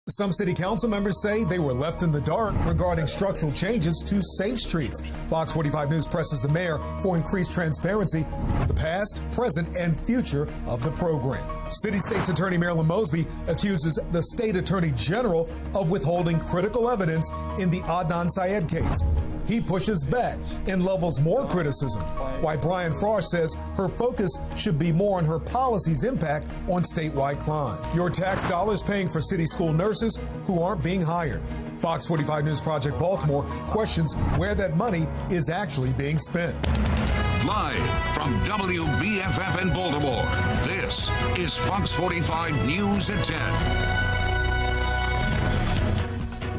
Some city council members say they were left in the dark regarding structural changes to safe streets. Fox 45 News presses the mayor for increased transparency with the past, present, and future of the program. City State's Attorney Marilyn Mosby accuses the State Attorney General of withholding critical evidence in the Adnan Syed case. He pushes back and levels more criticism, while Brian Frost says her focus should be more on her policy's impact on statewide crime. Your tax dollars paying for city school nurses who aren't being hired. Fox 45 News Project Baltimore questions where that money is actually being spent. Live from WBFF in Baltimore, this is Fox 45 News at 10.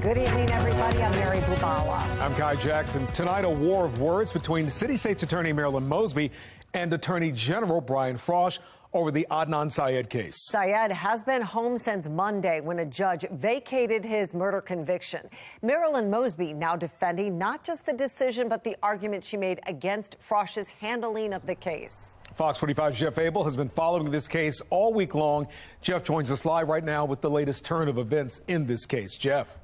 Good evening, everybody. I'm Mary Bubala. I'm Kai Jackson. Tonight, a war of words between City State's Attorney Marilyn Mosby and Attorney General Brian Frost over the Adnan Syed case. Syed has been home since Monday when a judge vacated his murder conviction. Marilyn Mosby now defending not just the decision, but the argument she made against Frost's handling of the case. Fox 45's Jeff Abel has been following this case all week long. Jeff joins us live right now with the latest turn of events in this case. Jeff.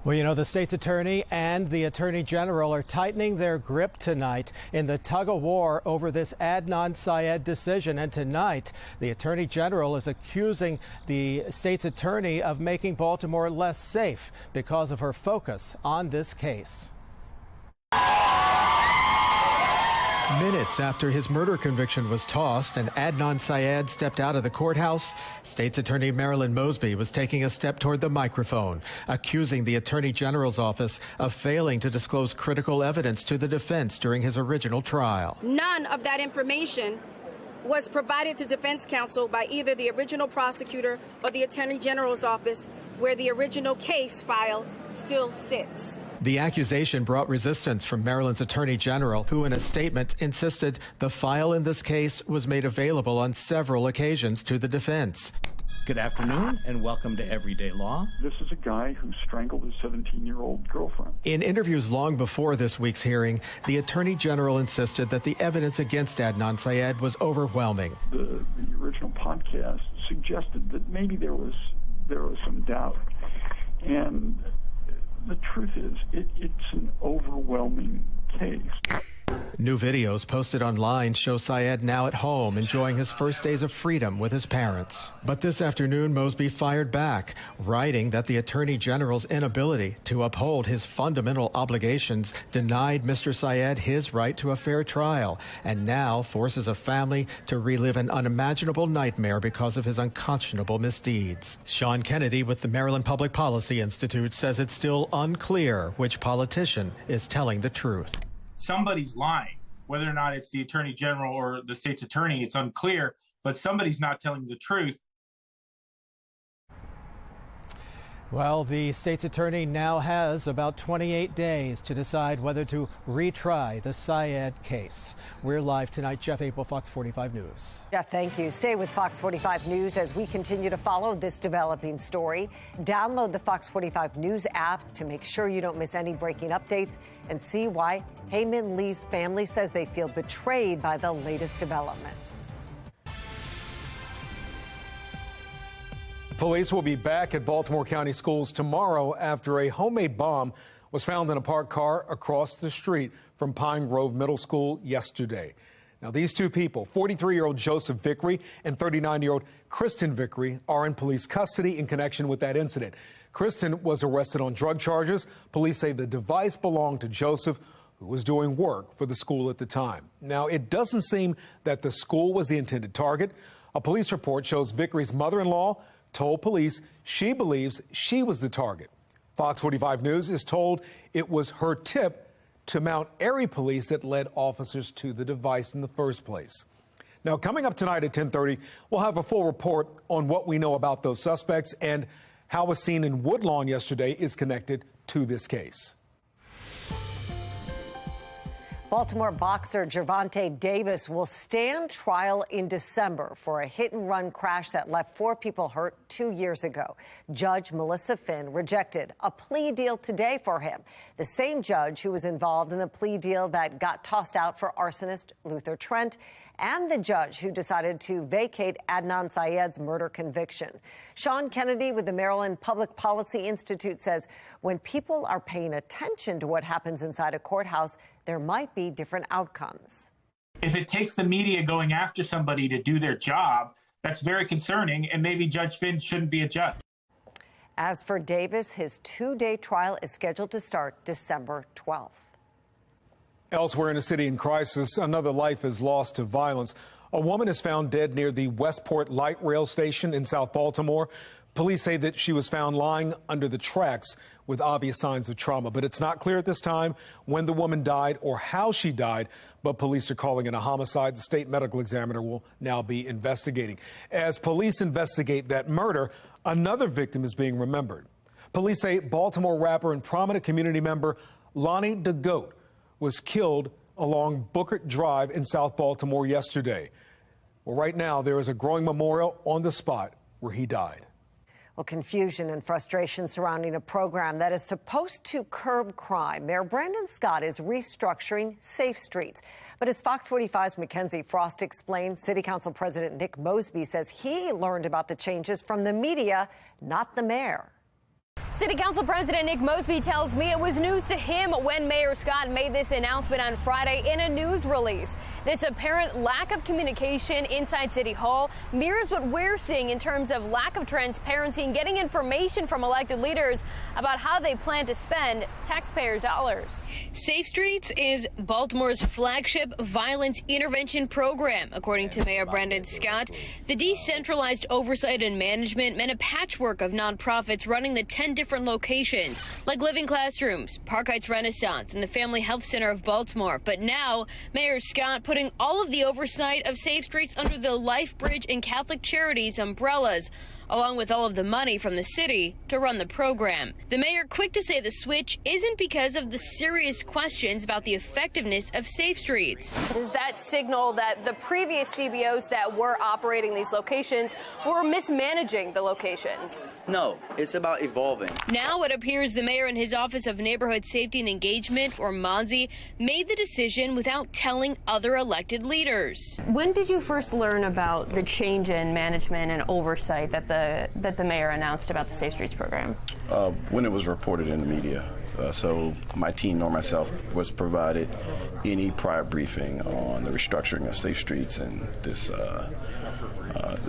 Well, you know, the state's attorney and the attorney general are tightening their grip tonight in the tug of war over this Adnan Syed decision. And tonight, the attorney general is accusing the state's attorney of making Baltimore less safe because of her focus on this case. Minutes after his murder conviction was tossed and Adnan Syed stepped out of the courthouse, State's Attorney Marilyn Mosby was taking a step toward the microphone, accusing the Attorney General's office of failing to disclose critical evidence to the defense during his original trial. None of that information was provided to defense counsel by either the original prosecutor or the Attorney General's office, where the original case file still sits. The accusation brought resistance from Maryland's Attorney General, who in a statement insisted the file in this case was made available on several occasions to the defense. Good afternoon and welcome to Everyday Law. This is a guy who strangled his 17-year-old girlfriend. In interviews long before this week's hearing, the Attorney General insisted that the evidence against Adnan Syed was overwhelming. The original podcast suggested that maybe there was some doubt. And the truth is, it's an overwhelming case. New videos posted online show Syed now at home enjoying his first days of freedom with his parents. But this afternoon, Mosby fired back, writing that the Attorney General's inability to uphold his fundamental obligations denied Mr. Syed his right to a fair trial and now forces a family to relive an unimaginable nightmare because of his unconscionable misdeeds. Sean Kennedy with the Maryland Public Policy Institute says it's still unclear which politician is telling the truth. Somebody's lying. Whether or not it's the Attorney General or the state's attorney, it's unclear, but somebody's not telling the truth. Well, the state's attorney now has about 28 days to decide whether to retry the Syed case. We're live tonight. Jeff Abel, Fox 45 News. Jeff, thank you. Stay with Fox 45 News as we continue to follow this developing story. Download the Fox 45 News app to make sure you don't miss any breaking updates and see why Heyman Lee's family says they feel betrayed by the latest developments. Police will be back at Baltimore County schools tomorrow after a homemade bomb was found in a parked car across the street from Pine Grove Middle School yesterday. Now, these two people, 43-year-old Joseph Vickery and 39-year-old Kristen Vickery, are in police custody in connection with that incident. Kristen was arrested on drug charges. Police say the device belonged to Joseph, who was doing work for the school at the time. Now, it doesn't seem that the school was the intended target. A police report shows Vickery's mother-in-law told police she believes she was the target. Fox 45 News is told it was her tip to Mount Airy police that led officers to the device in the first place. Now, coming up tonight at 10:30, we'll have a full report on what we know about those suspects and how a scene in Woodlawn yesterday is connected to this case. Baltimore boxer Gervonta Davis will stand trial in December for a hit-and-run crash that left 4 people hurt 2 years ago. Judge Melissa Finn rejected a plea deal today for him, the same judge who was involved in the plea deal that got tossed out for arsonist Luther Trent and the judge who decided to vacate Adnan Syed's murder conviction. Sean Kennedy with the Maryland Public Policy Institute says when people are paying attention to what happens inside a courthouse, there might be different outcomes. If it takes the media going after somebody to do their job, that's very concerning, and maybe Judge Finn shouldn't be a judge. As for Davis, his two-day trial is scheduled to start December 12th. Elsewhere in a city in crisis, another life is lost to violence. A woman is found dead near the Westport light rail station in South Baltimore. Police say that she was found lying under the tracks with obvious signs of trauma. But it's not clear at this time when the woman died or how she died. But police are calling it a homicide. The state medical examiner will now be investigating. As police investigate that murder, another victim is being remembered. Police say Baltimore rapper and prominent community member Lonnie the Goat was killed along Bookert Drive in South Baltimore yesterday. Well, right now, there is a growing memorial on the spot where he died. Well, confusion and frustration surrounding a program that is supposed to curb crime. Mayor Brandon Scott is restructuring Safe Streets. But as Fox 45's Mackenzie Frost explained, City Council President Nick Mosby says he learned about the changes from the media, not the mayor. City Council President Nick Mosby tells me it was news to him when Mayor Scott made this announcement on Friday in a news release. This apparent lack of communication inside City Hall mirrors what we're seeing in terms of lack of transparency and getting information from elected leaders about how they plan to spend taxpayer dollars. Safe Streets is Baltimore's flagship violence intervention program. According to Mayor Brandon Scott, the decentralized oversight and management meant a patchwork of nonprofits running the 10 different locations, like Living Classrooms, Park Heights Renaissance, and the Family Health Center of Baltimore. But now, Mayor Scott putting all of the oversight of Safe Streets under the Life Bridge and Catholic Charities umbrellas, along with all of the money from the city to run the program. The mayor quick to say the switch isn't because of the serious questions about the effectiveness of Safe Streets. Does that signal that the previous CBOs that were operating these locations were mismanaging the locations? No, it's about evolving. Now it appears the mayor and his Office of Neighborhood Safety and Engagement, or MONSE, made the decision without telling other elected leaders. When did you first learn about the change in management and oversight that the mayor announced about the Safe Streets program? When it was reported in the media. So my team nor myself was provided any prior briefing on the restructuring of Safe Streets and this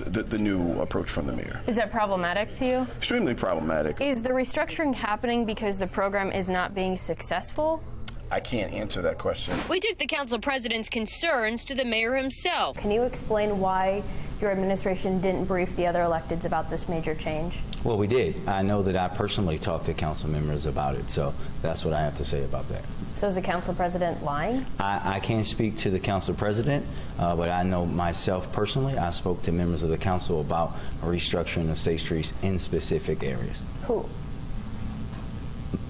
the new approach from the mayor. Is that problematic to you? Extremely problematic. Is the restructuring happening because the program is not being successful? I can't answer that question. We took the council president's concerns to the mayor himself. Can you explain why your administration didn't brief the other electeds about this major change? Well, we did. I know that I personally talked to council members about it, so that's what I have to say about that. So is the council president lying? I can't speak to the council president, but I know myself personally, I spoke to members of the council about a restructuring of Safe Streets in specific areas. Who?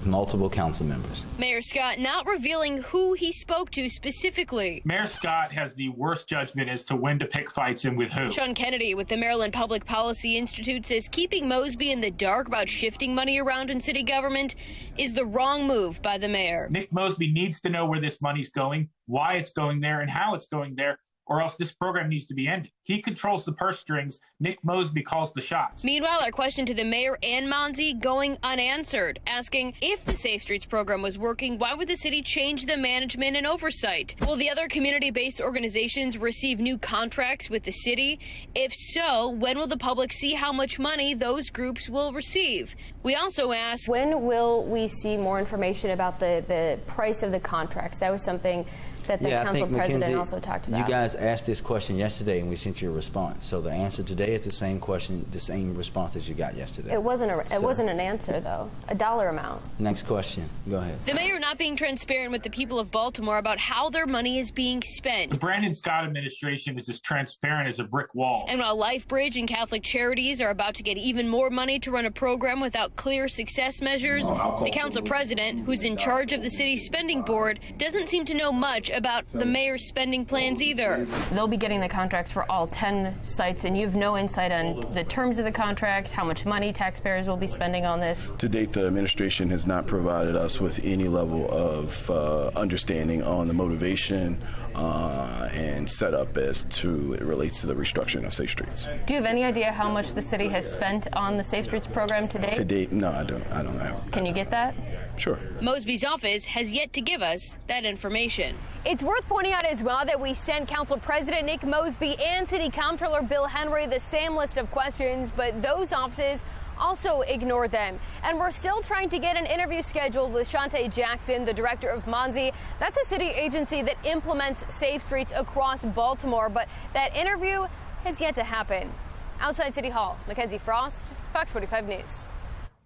Multiple council members. Mayor Scott not revealing who he spoke to specifically. Mayor Scott has the worst judgment as to when to pick fights and with who. Sean Kennedy with the Maryland Public Policy Institute says keeping Mosby in the dark about shifting money around in city government is the wrong move by the mayor. Nick Mosby needs to know where this money's going, why it's going there, and how it's going there, or else this program needs to be ended. He controls the purse strings. Nick Mosby calls the shots. Meanwhile, our question to the mayor and MONSE going unanswered, asking if the Safe Streets program was working, why would the city change the management and oversight? Will the other community-based organizations receive new contracts with the city? If so, when will the public see how much money those groups will receive? We also asked, when will we see more information about the price of the contracts? That was something that the council president Mackenzie also talked about. You guys asked this question yesterday and we sent you a response. So the answer today is the same question, the same response as you got yesterday. It wasn't an answer though. A dollar amount. Next question. Go ahead. The mayor not being transparent with the people of Baltimore about how their money is being spent. The Brandon Scott administration is as transparent as a brick wall. And while Life Bridge and Catholic Charities are about to get even more money to run a program without clear success measures, the council president, who's in charge of the city's spending board, doesn't seem to know much about the mayor's spending plans either. They'll be getting the contracts for all 10 sites, and you have no insight on the terms of the contracts, how much money taxpayers will be spending on this. To date, the administration has not provided us with any level of understanding on the motivation and setup as to it relates to the restructuring of Safe Streets. Do you have any idea how much the city has spent on the Safe Streets program to date? To date, no, I don't know. Can you get that? Sure. Mosby's office has yet to give us that information. It's worth pointing out as well that we sent Council President Nick Mosby and City Comptroller Bill Henry the same list of questions, but those offices also ignored them. And we're still trying to get an interview scheduled with Lamar Jackson, the director of MONSE. That's a city agency that implements Safe Streets across Baltimore, but that interview has yet to happen. Outside City Hall, Mackenzie Frost, Fox 45 News.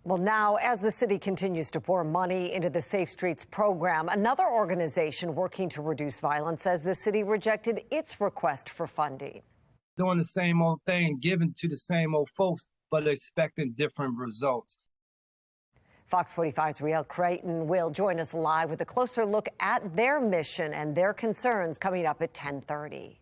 Well, now, as the city continues to pour money into the Safe Streets program, another organization working to reduce violence says the city rejected its request for funding. Doing the same old thing, giving to the same old folks, but expecting different results. Fox 45's Riel Creighton will join us live with a closer look at their mission and their concerns coming up at 10:30.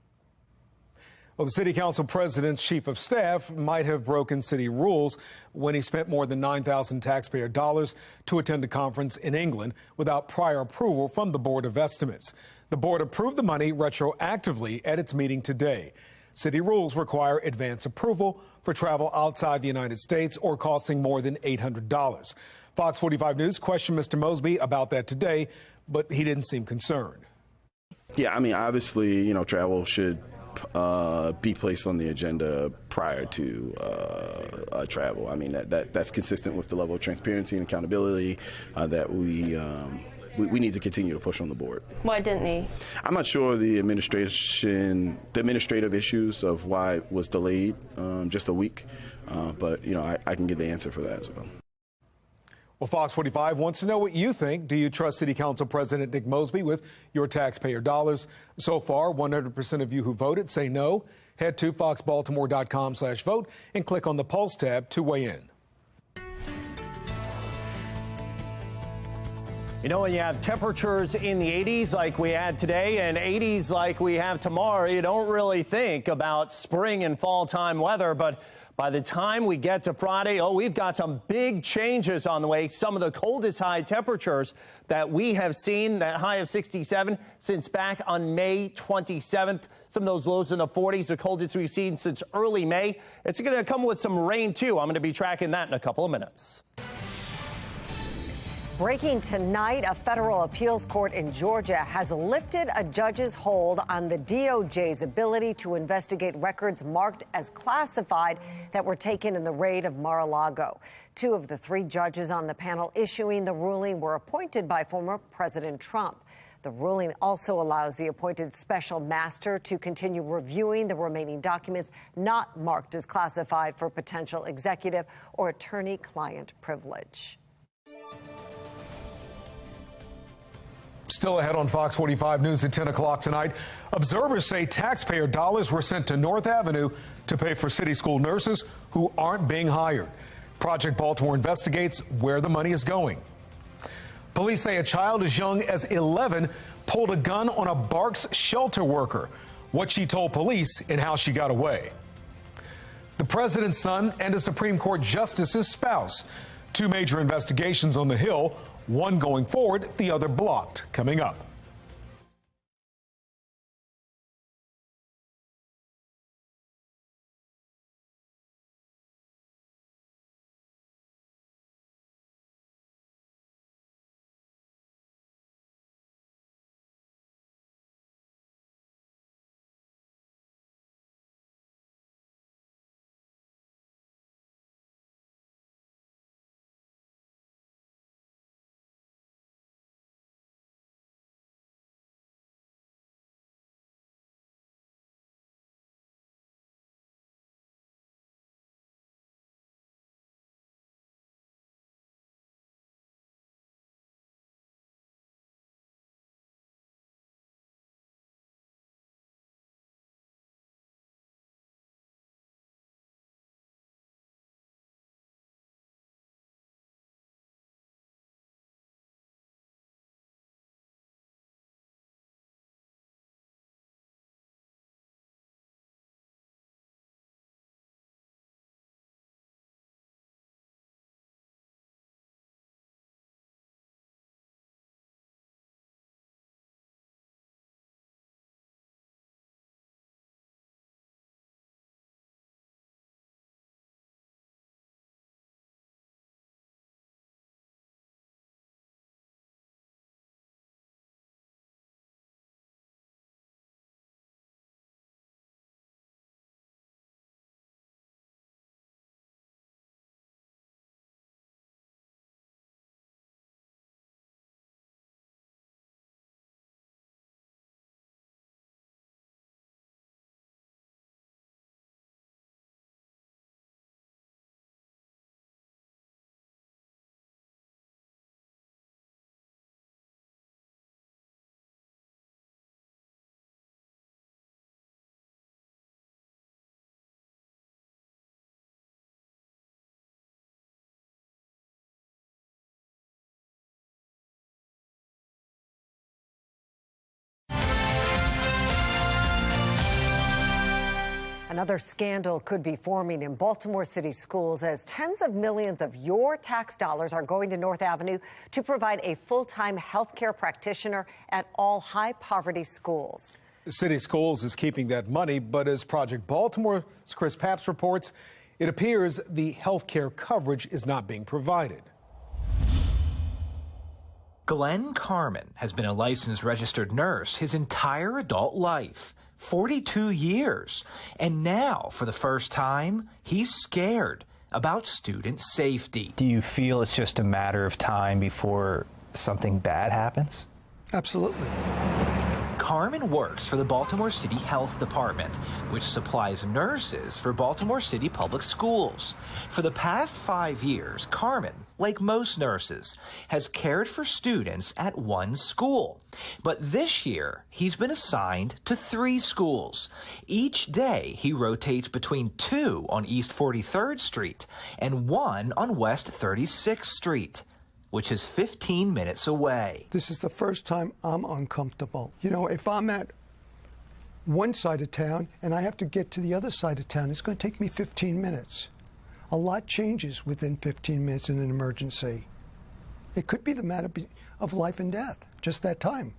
Well, the city council president's chief of staff might have broken city rules when he spent more than $9,000 taxpayer dollars to attend a conference in England without prior approval from the Board of Estimates. The board approved the money retroactively at its meeting today. City rules require advance approval for travel outside the United States or costing more than $800. Fox 45 News questioned Mr. Mosby about that today, but he didn't seem concerned. Yeah, I mean, obviously, travel should be placed on the agenda prior to travel. I mean, that's consistent with the level of transparency and accountability that we need to continue to push on the board. Why didn't he? I'm not sure the administrative issues of why it was delayed just a week, but I can get the answer for that as well. Well, Fox 45 wants to know what you think. Do you trust City Council President Nick Mosby with your taxpayer dollars? So far, 100% of you who voted say no. Head to foxbaltimore.com/vote and click on the Pulse tab to weigh in. When you have temperatures in the 80s like we had today and 80s like we have tomorrow, you don't really think about spring and fall time weather. But by the time we get to Friday, we've got some big changes on the way. Some of the coldest high temperatures that we have seen, that high of 67 since back on May 27th. Some of those lows in the 40s, the coldest we've seen since early May. It's going to come with some rain, too. I'm going to be tracking that in a couple of minutes. Breaking tonight, a federal appeals court in Georgia has lifted a judge's hold on the DOJ's ability to investigate records marked as classified that were taken in the raid of Mar-a-Lago. 2 of the 3 judges on the panel issuing the ruling were appointed by former President Trump. The ruling also allows the appointed special master to continue reviewing the remaining documents not marked as classified for potential executive or attorney-client privilege. Still ahead on Fox 45 News at 10 o'clock tonight. Observers say taxpayer dollars were sent to North Avenue to pay for city school nurses who aren't being hired. Project Baltimore investigates where the money is going. Police say a child as young as 11 pulled a gun on a Barks shelter worker. What she told police and how she got away. The president's son and a Supreme Court justice's spouse. 2 major investigations on the Hill. One going forward, the other blocked. Coming up. Another scandal could be forming in Baltimore City schools as tens of millions of your tax dollars are going to North Avenue to provide a full-time health care practitioner at all high-poverty schools. City Schools is keeping that money, but as Project Baltimore's Chris Papps reports, it appears the health care coverage is not being provided. Glenn Carmen has been a licensed registered nurse his entire adult life. 42 years. And now, for the first time, he's scared about student safety. Do you feel it's just a matter of time before something bad happens? Absolutely. Carmen works for the Baltimore City Health Department, which supplies nurses for Baltimore City Public Schools. For the past 5 years, Carmen, like most nurses, has cared for students at one school. But this year, he's been assigned to 3 schools. Each day, he rotates between 2 on East 43rd Street and 1 on West 36th Street, which is 15 minutes away. This is the first time I'm uncomfortable. You know, if I'm at one side of town and I have to get to the other side of town, it's going to take me 15 minutes. A lot changes within 15 minutes in an emergency. It could be the matter of life and death, just that time.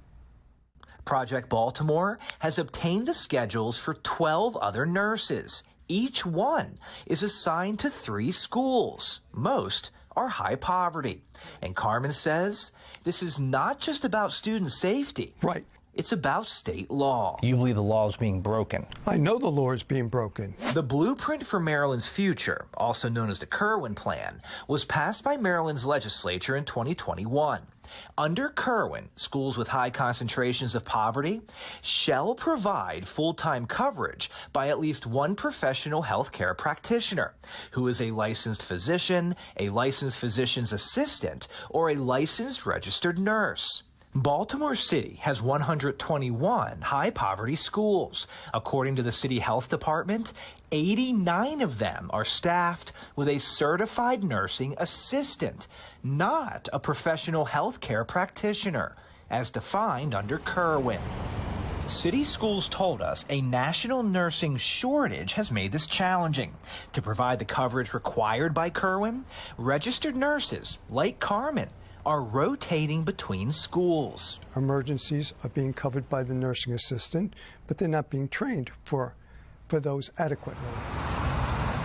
Project Baltimore has obtained the schedules for 12 other nurses. Each one is assigned to 3 schools. Most are high poverty. And Carmen says this is not just about student safety. Right. It's about state law. You believe the law is being broken? I know the law is being broken. The Blueprint for Maryland's Future, also known as the Kirwan Plan, was passed by Maryland's legislature in 2021. Under Kirwan, schools with high concentrations of poverty shall provide full-time coverage by at least one professional health care practitioner who is a licensed physician, a licensed physician's assistant, or a licensed registered nurse. Baltimore City has 121 high-poverty schools. According to the City Health Department, 89 of them are staffed with a certified nursing assistant, not a professional health care practitioner, as defined under Kirwan. City schools told us a national nursing shortage has made this challenging. To provide the coverage required by Kirwan, registered nurses, like Carmen, are rotating between schools. Emergencies are being covered by the nursing assistant, but they're not being trained for those adequately.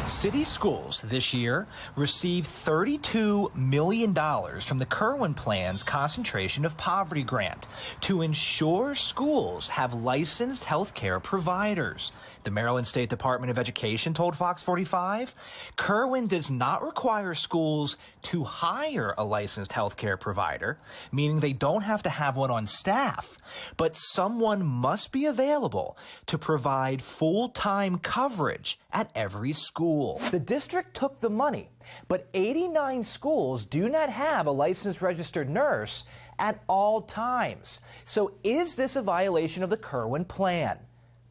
City schools this year received $32 million from the Kirwan Plan's Concentration of Poverty Grant to ensure schools have licensed health care providers. The Maryland State Department of Education told FOX45, Kirwan does not require schools to hire a licensed health care provider, meaning they don't have to have one on staff, but someone must be available to provide full-time coverage at every school. The district took the money, but 89 schools do not have a licensed registered nurse at all times. So is this a violation of the Kirwan Plan?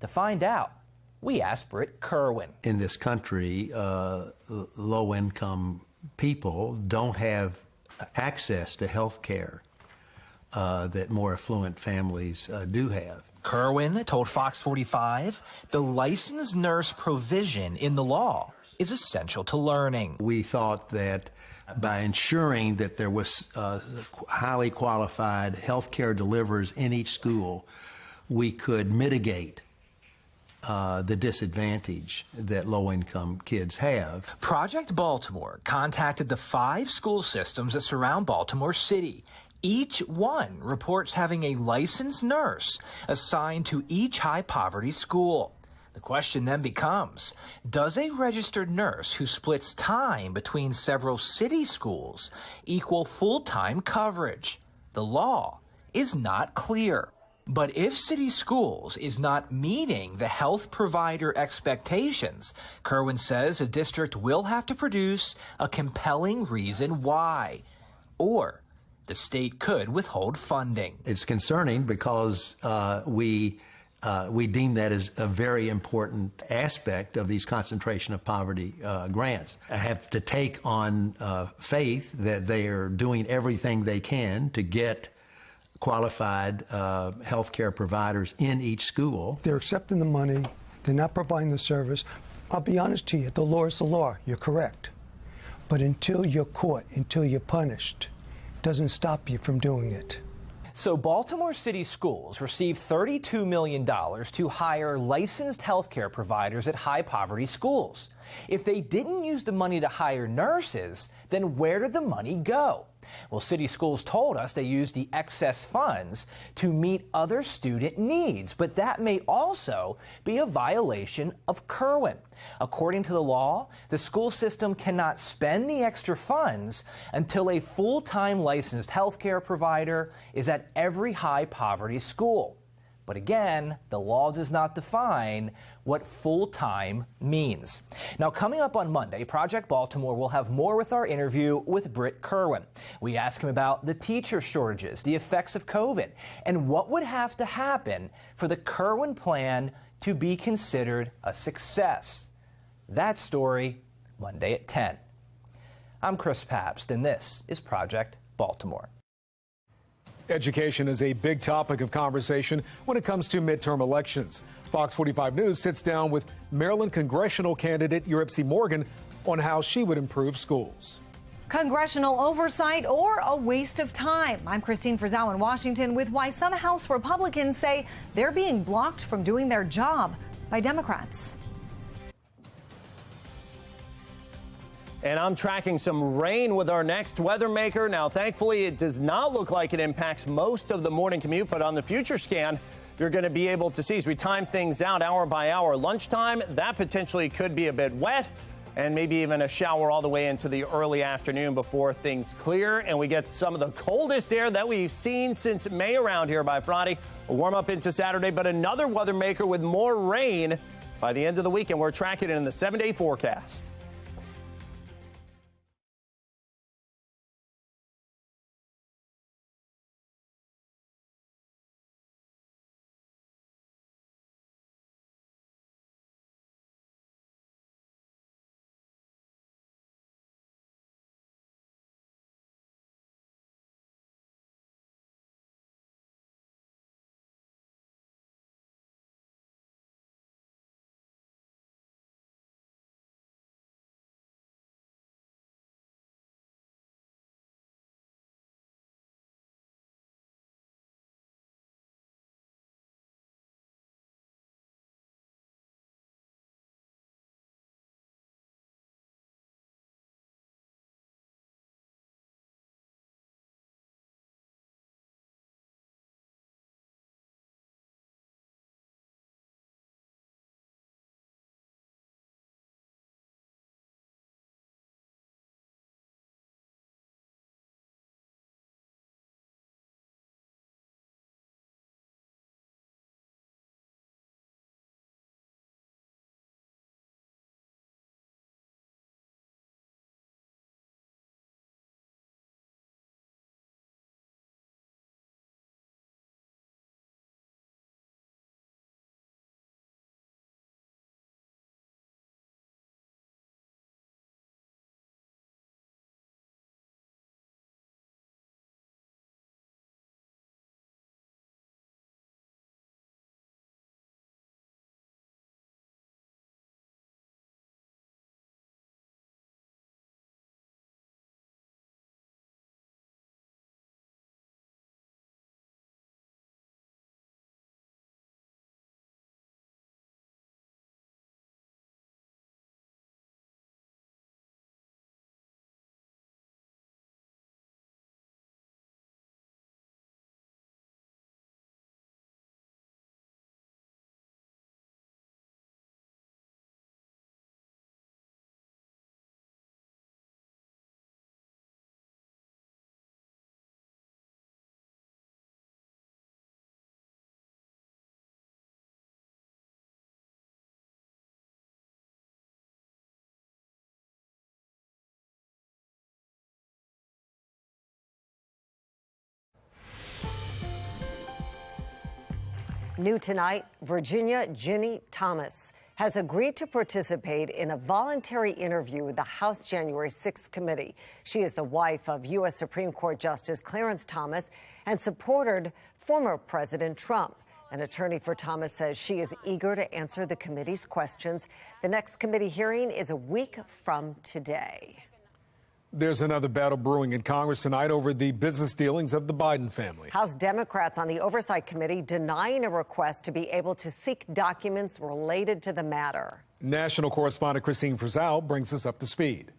To find out, we asked Britt Kirwan. In this country, low-income people don't have access to health care that more affluent families do have. Kirwan told FOX45 the licensed nurse provision in the law is essential to learning. We thought that by ensuring that there was highly qualified health care deliverers in each school, we could mitigate the disadvantage that low-income kids have. Project Baltimore contacted the 5 school systems that surround Baltimore City. Each one reports having a licensed nurse assigned to each high-poverty school. The question then becomes, does a registered nurse who splits time between several city schools equal full-time coverage? The law is not clear. But if city schools is not meeting the health provider expectations, Kirwan says a district will have to produce a compelling reason why, or the state could withhold funding. It's concerning because we deem that as a very important aspect of these concentration of poverty grants. I have to take on faith that they are doing everything they can to get qualified health care providers in each school. They're accepting the money. they're not providing the service. I'll be honest to you, the law is the law. You're correct. But until you're caught, until you're punished, it doesn't stop you from doing it. So Baltimore City Schools received $32 million to hire licensed healthcare providers at high-poverty schools. If they didn't use the money to hire nurses, then where did the money go? Well, city schools told us they used the excess funds to meet other student needs, but that may also be a violation of Kerwin. According to the law, the school system cannot spend the extra funds until a full-time licensed healthcare provider is at every high-poverty school. But again, the law does not define what full-time means. Now, coming up on Monday, Project Baltimore will have more with our interview with Britt Kerwin. We ask him about the teacher shortages, the effects of COVID, and what would have to happen for the Kerwin plan to be considered a success. That story, Monday at 10. I'm Chris Pabst, and this is Project Baltimore. Education is a big topic of conversation when it comes to midterm elections. Fox 45 News sits down with Maryland congressional candidate Yuripsi Morgan on how she would improve schools. Congressional oversight or a waste of time? I'm Christine Frizzau in Washington with why some House Republicans say they're being blocked from doing their job by Democrats. And I'm tracking some rain with our next weather maker. Now, thankfully, it does not look like it impacts most of the morning commute, but on the future scan, you're going to be able to see as we time things out hour by hour. Lunchtime, that potentially could be a bit wet and maybe even a shower all the way into the early afternoon before things clear and we get some of the coldest air that we've seen since May around here by Friday. We'll warm up into Saturday, but another weather maker with more rain by the end of the week, and we're tracking it in the 7-day forecast. New tonight, Virginia Ginny Thomas has agreed to participate in a voluntary interview with the House January 6th committee. She is the wife of U.S. Supreme Court Justice Clarence Thomas and supported former President Trump. An attorney for Thomas says she is eager to answer the committee's questions. The next committee hearing is a week from today. There's another battle brewing in Congress tonight over the business dealings of the Biden family. House Democrats on the Oversight Committee denying a request to be able to seek documents related to the matter. National correspondent Christine Frizzell brings us up to speed.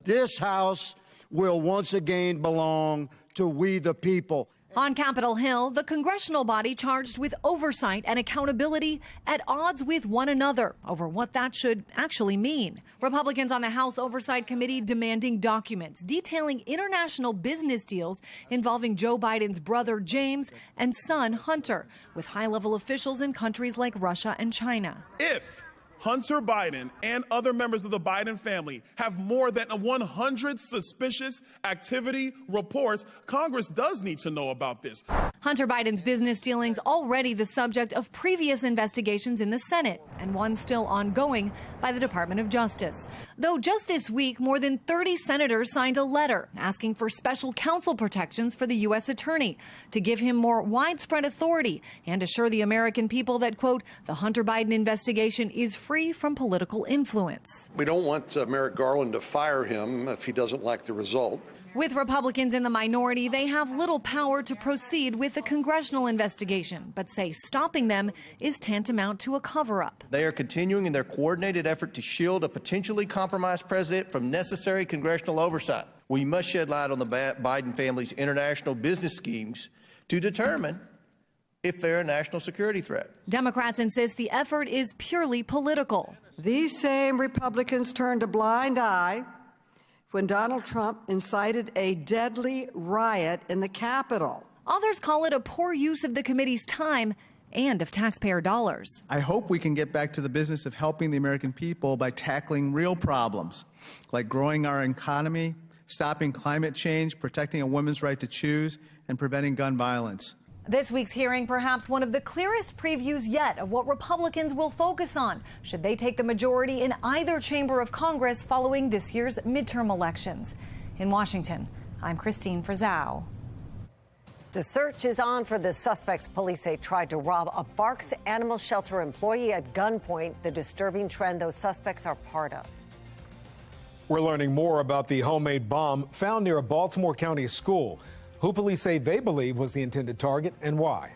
This House will once again belong to we the people. On Capitol Hill, the congressional body charged with oversight and accountability at odds with one another over what that should actually mean. Republicans on the House Oversight Committee demanding documents detailing international business deals involving Joe Biden's brother James and son Hunter, with high-level officials in countries like Russia and China. If Hunter Biden and other members of the Biden family have more than 100 suspicious activity reports, Congress does need to know about this. Hunter Biden's business dealings already the subject of previous investigations in the Senate, and one still ongoing by the Department of Justice. Though just this week, more than 30 senators signed a letter asking for special counsel protections for the U.S. attorney to give him more widespread authority and assure the American people that, quote, the Hunter Biden investigation is free from political influence. We don't want Merrick Garland to fire him if he doesn't like the result. With Republicans in the minority, they have little power to proceed with the congressional investigation, but say stopping them is tantamount to a cover-up. They are continuing in their coordinated effort to shield a potentially compromised president from necessary congressional oversight. We must shed light on the Biden family's international business schemes to determine if they're a national security threat. Democrats insist the effort is purely political. These same Republicans turned a blind eye when Donald Trump incited a deadly riot in the Capitol. Others call it a poor use of the committee's time and of taxpayer dollars. I hope we can get back to the business of helping the American people by tackling real problems, like growing our economy, stopping climate change, protecting a woman's right to choose, and preventing gun violence. This week's hearing, perhaps one of the clearest previews yet of what Republicans will focus on should they take the majority in either chamber of Congress following this year's midterm elections. In Washington, I'm Christine Frizzell. The search is on for the suspects. Police say tried to rob a Barks Animal Shelter employee at gunpoint, the disturbing trend those suspects are part of. We're learning more about the homemade bomb found near a Baltimore County school. Who police say they believe was the intended target and why.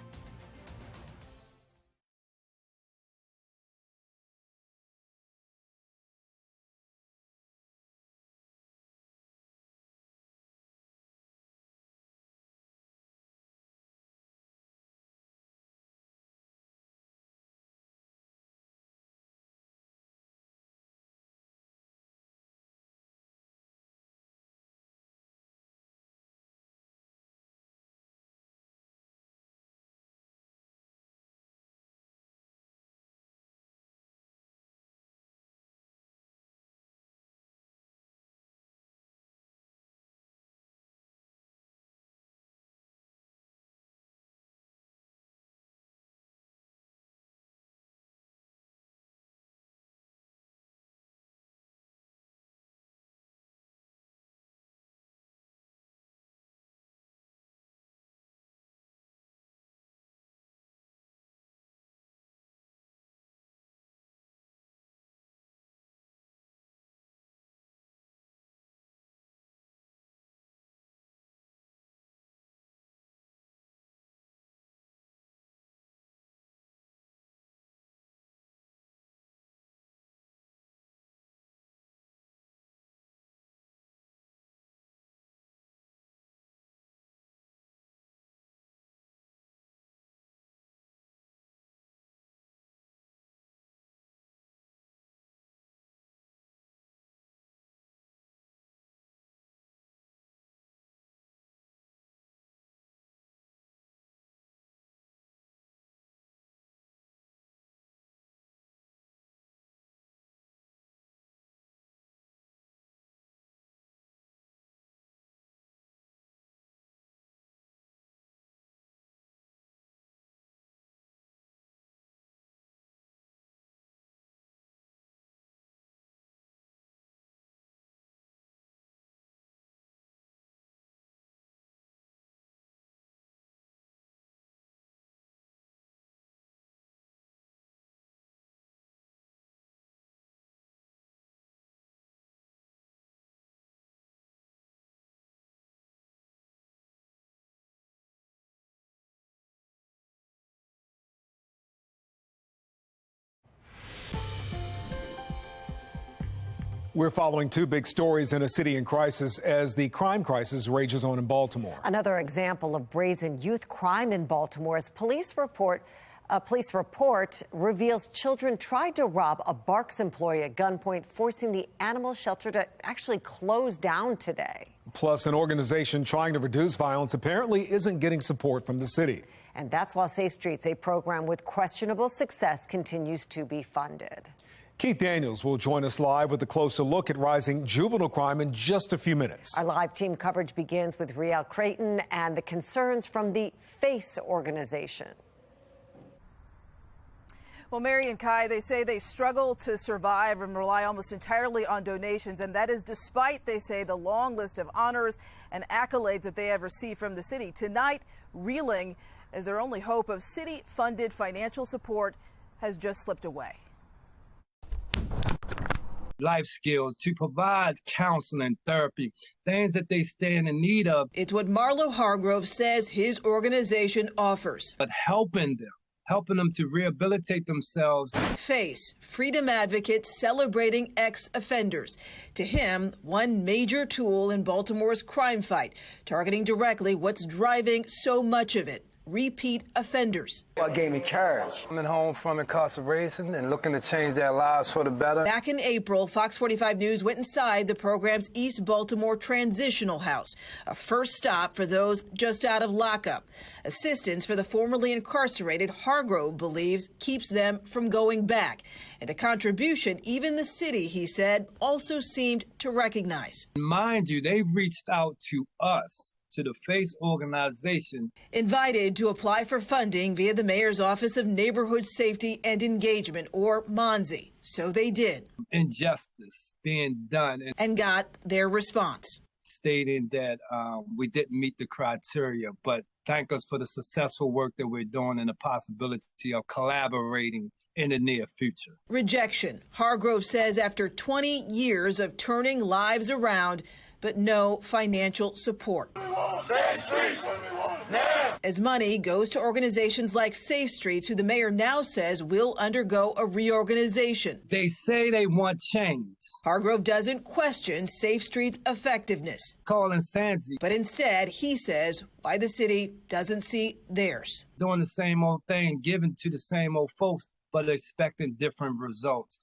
We're following two big stories in a city in crisis as the crime crisis rages on in Baltimore. Another example of brazen youth crime in Baltimore as a police report reveals children tried to rob a Barks employee at gunpoint, forcing the animal shelter to actually close down today. Plus, an organization trying to reduce violence apparently isn't getting support from the city. And that's while Safe Streets, a program with questionable success, continues to be funded. Keith Daniels will join us live with a closer look at rising juvenile crime in just a few minutes. Our live team coverage begins with Riel Creighton and the concerns from the FACE organization. Well, Mary and Kai, they say they struggle to survive and rely almost entirely on donations, and that is despite, they say, the long list of honors and accolades that they have received from the city. Tonight, reeling as their only hope of city-funded financial support has just slipped away. Life skills, to provide counseling, therapy, things that they stand in need of. It's what Marlo Hargrove says his organization offers. But helping them to rehabilitate themselves. FACE, Freedom Advocates Celebrating Ex-Offenders. To him, one major tool in Baltimore's crime fight, targeting directly what's driving so much of it. Repeat offenders. What gave me courage? Coming home from incarceration and looking to change their lives for the better. Back in April, Fox 45 News went inside the program's East Baltimore Transitional House, a first stop for those just out of lockup. Assistance for the formerly incarcerated, Hargrove believes, keeps them from going back. And a contribution even the city, he said, also seemed to recognize. Mind you, they've reached out to us, to the FACE organization. Invited to apply for funding via the Mayor's Office of Neighborhood Safety and Engagement, or MONSE. So they did. Injustice being done. And got their response. Stating that we didn't meet the criteria, but thank us for the successful work that we're doing and the possibility of collaborating in the near future. Rejection, Hargrove says, after 20 years of turning lives around, but no financial support. As money goes to organizations like Safe Streets, who the mayor now says will undergo a reorganization. They say they want change. Hargrove doesn't question Safe Streets' effectiveness. Call insanity. But instead, he says why the city doesn't see theirs. Doing the same old thing, giving to the same old folks, but expecting different results.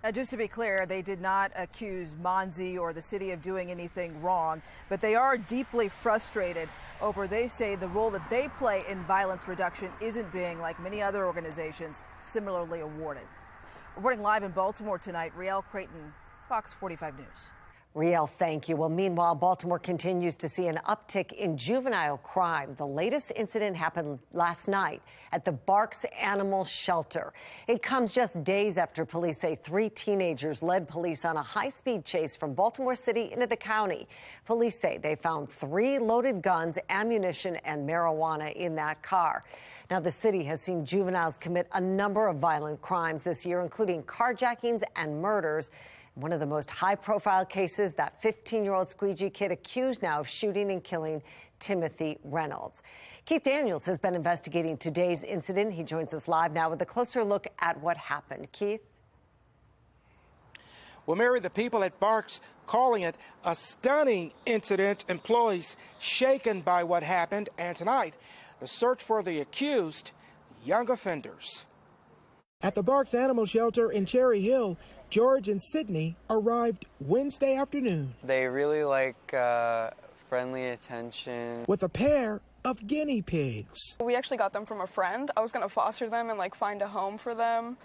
Now, just to be clear, they did not accuse MONSE or the city of doing anything wrong, but they are deeply frustrated over, they say, the role that they play in violence reduction isn't being, like many other organizations, similarly awarded. Reporting live in Baltimore tonight, Riel Creighton, Fox 45 News. Riel, thank you. Well, meanwhile, Baltimore continues to see an uptick in juvenile crime. The latest incident happened last night at the Barks Animal Shelter. It comes just days after police say 3 teenagers led police on a high-speed chase from Baltimore City into the county. Police say they found 3 loaded guns, ammunition, and marijuana in that car. Now, the city has seen juveniles commit a number of violent crimes this year, including carjackings and murders. One of the most high-profile cases, that 15-year-old squeegee kid accused now of shooting and killing Timothy Reynolds. Keith Daniels has been investigating today's incident. He joins us live now with a closer look at what happened. Keith? Well, Mary, the people at Barks calling it a stunning incident, employees shaken by what happened, and tonight, the search for the accused young offenders. At the Barks Animal Shelter in Cherry Hill, George and Sydney arrived Wednesday afternoon. They really like friendly attention. With a pair of guinea pigs. We actually got them from a friend. I was going to foster them and find a home for them,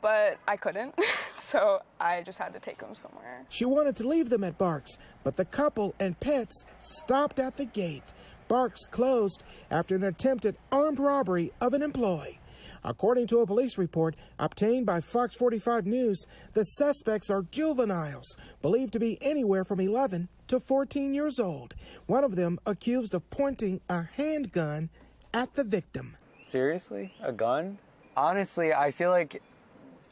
but I couldn't, so I just had to take them somewhere. She wanted to leave them at Barks, but the couple and pets stopped at the gate. Barks closed after an attempted armed robbery of an employee. According to a police report obtained by Fox 45 News, the suspects are juveniles, believed to be anywhere from 11 to 14 years old. One of them accused of pointing a handgun at the victim. Seriously? A gun? Honestly, I feel like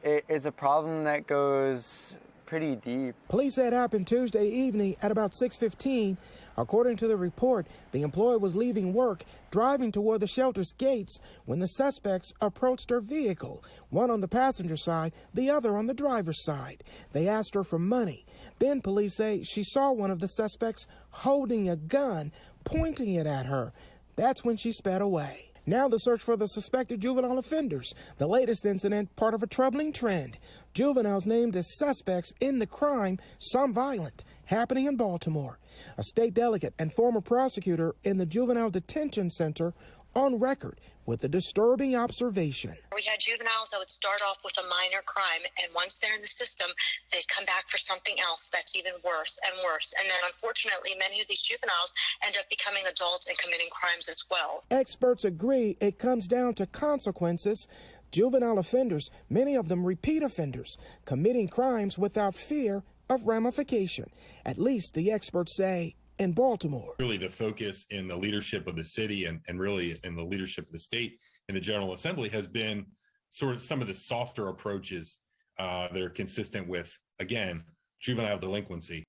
it's a problem that goes pretty deep. Police said it happened Tuesday evening at about 6:15. According to the report, the employee was leaving work, driving toward the shelter's gates when the suspects approached her vehicle, one on the passenger side, the other on the driver's side. They asked her for money. Then police say she saw one of the suspects holding a gun, pointing it at her. That's when she sped away. Now the search for the suspected juvenile offenders. The latest incident, part of a troubling trend. Juveniles named as suspects in the crime, some violent, happening in Baltimore. A state delegate and former prosecutor in the Juvenile Detention Center on record with a disturbing observation. We had juveniles that would start off with a minor crime, and once they're in the system, they'd come back for something else that's even worse and worse. And then, unfortunately, many of these juveniles end up becoming adults and committing crimes as well. Experts agree it comes down to consequences. Juvenile offenders, many of them repeat offenders, committing crimes without fear of ramification. At least the experts say in Baltimore. Really the focus in the leadership of the city and really in the leadership of the state and the General Assembly has been sort of some of the softer approaches that are consistent with, again, juvenile delinquency.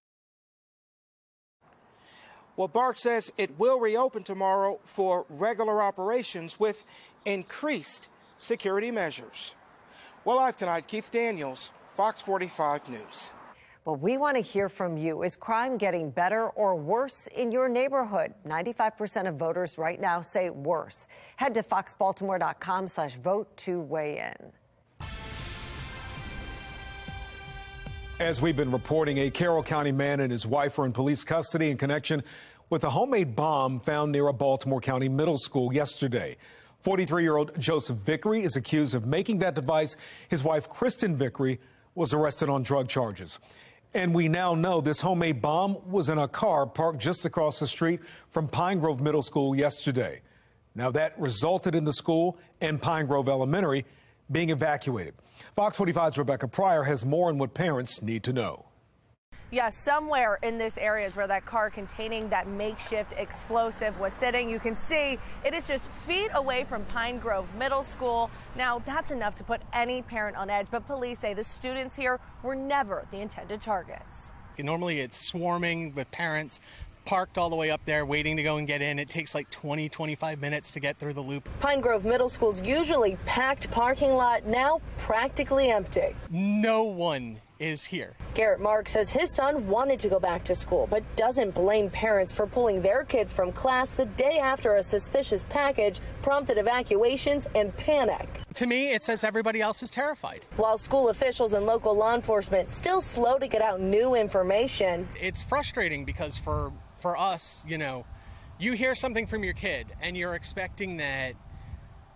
Well, BARC says it will reopen tomorrow for regular operations with increased security measures. Well, live tonight, Keith Daniels, Fox 45 News. Well, we want to hear from you. Is crime getting better or worse in your neighborhood? 95% of voters right now say worse. Head to foxbaltimore.com/vote to weigh in. As we've been reporting, a Carroll County man and his wife are in police custody in connection with a homemade bomb found near a Baltimore County middle school yesterday. 43-year-old Joseph Vickery is accused of making that device. His wife, Kristen Vickery, was arrested on drug charges. And we now know this homemade bomb was in a car parked just across the street from Pine Grove Middle School yesterday. Now that resulted in the school and Pine Grove Elementary being evacuated. Fox 45's Rebecca Pryor has more on what parents need to know. Yes, somewhere in this area is where that car containing that makeshift explosive was sitting. You can see it is just feet away from Pine Grove Middle School. Now, that's enough to put any parent on edge, but police say the students here were never the intended targets. Normally it's swarming with parents parked all the way up there waiting to go and get in. It takes like 20-25 minutes to get through the loop. Pine Grove Middle School's usually packed parking lot now practically empty. No one is here. Garrett Mark says his son wanted to go back to school, but doesn't blame parents for pulling their kids from class the day after a suspicious package prompted evacuations and panic. To me, it says everybody else is terrified. While school officials and local law enforcement still slow to get out new information. It's frustrating because for us, you hear something from your kid and you're expecting that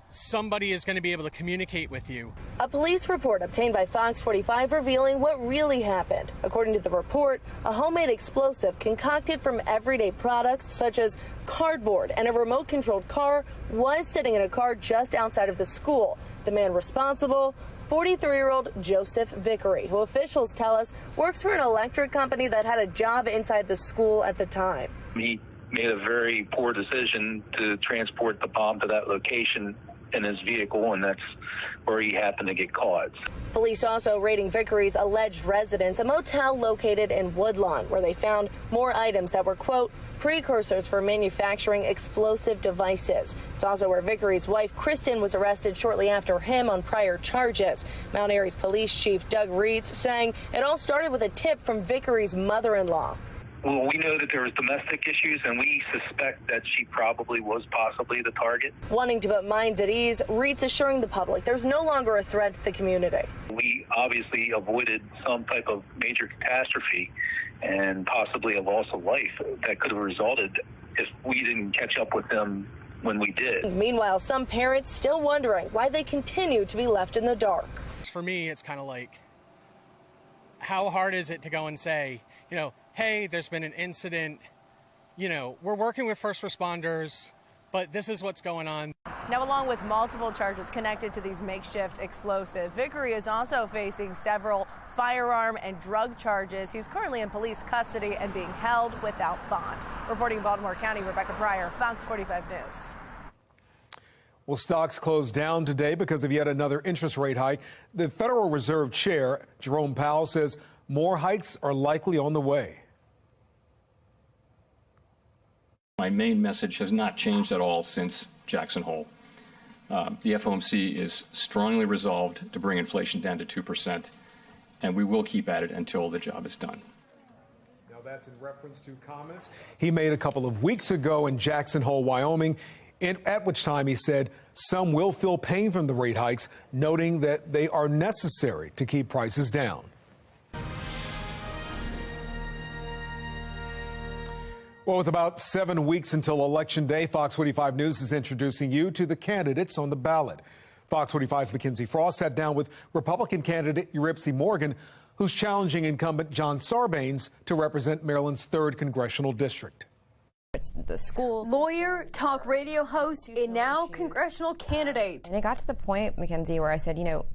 somebody is going to be able to communicate with you. A police report obtained by Fox 45 revealing what really happened. According to the report, a homemade explosive concocted from everyday products such as cardboard and a remote-controlled car was sitting in a car just outside of the school. The man responsible, 43-year-old Joseph Vickery, who officials tell us works for an electric company that had a job inside the school at the time. He made a very poor decision to transport the bomb to that location in his vehicle, and that's where he happened to get caught. Police also raiding Vickery's alleged residence, a motel located in Woodlawn, where they found more items that were, quote, precursors for manufacturing explosive devices. It's also where Vickery's wife, Kristen, was arrested shortly after him on prior charges. Mount Airy's Police Chief Doug Reeds saying it all started with a tip from Vickery's mother-in-law. Well, we know that there was domestic issues, and we suspect that she probably was possibly the target. Wanting to put minds at ease, Reed's assuring the public there's no longer a threat to the community. We obviously avoided some type of major catastrophe and possibly a loss of life that could have resulted if we didn't catch up with them when we did. Meanwhile, some parents still wondering why they continue to be left in the dark. For me, it's kind of like, how hard is it to go and say, hey, there's been an incident, we're working with first responders, but this is what's going on. Now, along with multiple charges connected to these makeshift explosives, Vickery is also facing several firearm and drug charges. He's currently in police custody and being held without bond. Reporting in Baltimore County, Rebecca Pryor, Fox 45 News. Well, stocks closed down today because of yet another interest rate hike. The Federal Reserve Chair, Jerome Powell, says more hikes are likely on the way. My main message has not changed at all since Jackson Hole. The FOMC is strongly resolved to bring inflation down to 2%, and we will keep at it until the job is done. Now that's in reference to comments he made a couple of weeks ago in Jackson Hole, Wyoming, at which time he said some will feel pain from the rate hikes, noting that they are necessary to keep prices down. Well, with about 7 weeks until Election Day, Fox 45 News is introducing you to the candidates on the ballot. Fox 45's Mackenzie Frost sat down with Republican candidate Uripsy Morgan, who's challenging incumbent John Sarbanes to represent Maryland's 3rd congressional district. It's the schools. Lawyer, talk radio host, and now congressional candidate. And it got to the point, Mackenzie, where I said, you know,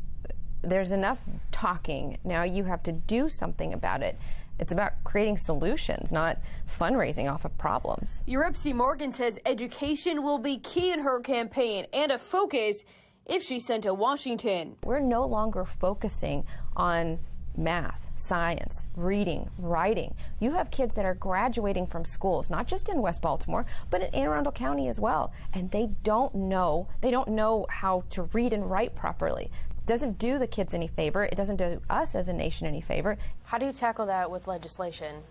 there's enough talking. Now you have to do something about it. It's about creating solutions, not fundraising off of problems. Uripsy Morgan says education will be key in her campaign and a focus if she's sent to Washington. We're no longer focusing on math, science, reading, writing. You have kids that are graduating from schools, not just in West Baltimore, but in Anne Arundel County as well, and they don't know how to read and write properly. Doesn't do the kids any favor. It doesn't do us as a nation any favor. How do you tackle that with legislation?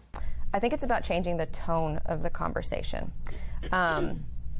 I think it's about changing the tone of the conversation.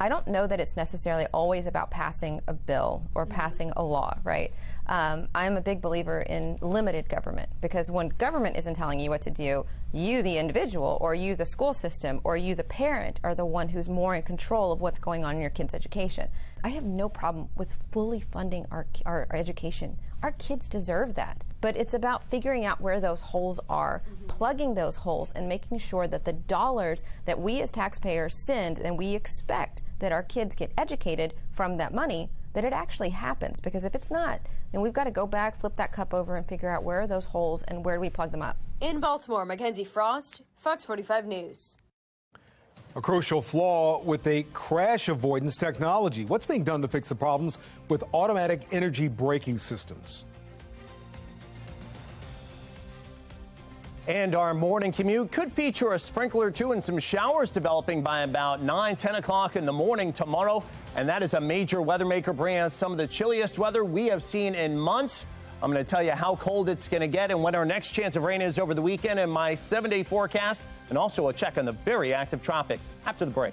I don't know that it's necessarily always about passing a bill or passing a law, right? I'm a big believer in limited government, because when government isn't telling you what to do, you, the individual, or you, the school system, or you, the parent, are the one who's more in control of what's going on in your kid's education. I have no problem with fully funding our education. Our kids deserve that. But it's about figuring out where those holes are, plugging those holes, and making sure that the dollars that we as taxpayers send and we expect that our kids get educated from that money, that it actually happens. Because if it's not, then we've got to go back, flip that cup over, and figure out where are those holes and where do we plug them up. In Baltimore, Mackenzie Frost, Fox 45 News. A crucial flaw with a crash avoidance technology. What's being done to fix the problems with automatic energy braking systems? And our morning commute could feature a sprinkler or two and some showers developing by about 10 o'clock in the morning tomorrow. And that is a major weather maker, bringing us some of the chilliest weather we have seen in months. I'm going to tell you how cold it's going to get and when our next chance of rain is over the weekend and my 7-day forecast, and also a check on the very active tropics after the break.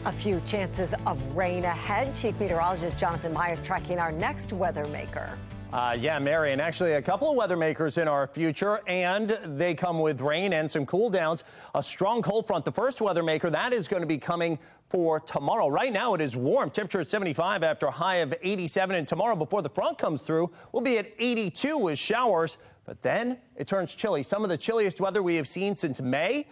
A few chances of rain ahead. Chief Meteorologist Jonathan Myers tracking our next weather maker. Yeah, Mary, and actually a couple of weather makers in our future, and they come with rain and some cool downs. A strong cold front, the first weather maker, that is going to be coming for tomorrow. Right now it is warm. Temperature at 75 after a high of 87. And tomorrow, before the front comes through, we'll be at 82 with showers. But then it turns chilly. Some of the chilliest weather we have seen since May.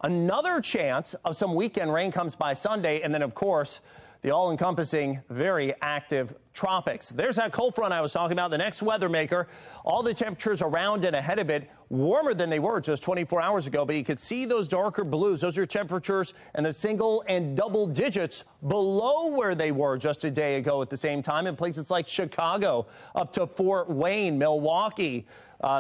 Another chance of some weekend rain comes by Sunday. And then, of course, the all-encompassing, very active tropics. There's that cold front I was talking about, the next weather maker. All the temperatures around and ahead of it, warmer than they were just 24 hours ago. But you could see those darker blues. Those are temperatures and the single and double digits below where they were just a day ago at the same time in places like Chicago, up to Fort Wayne, Milwaukee,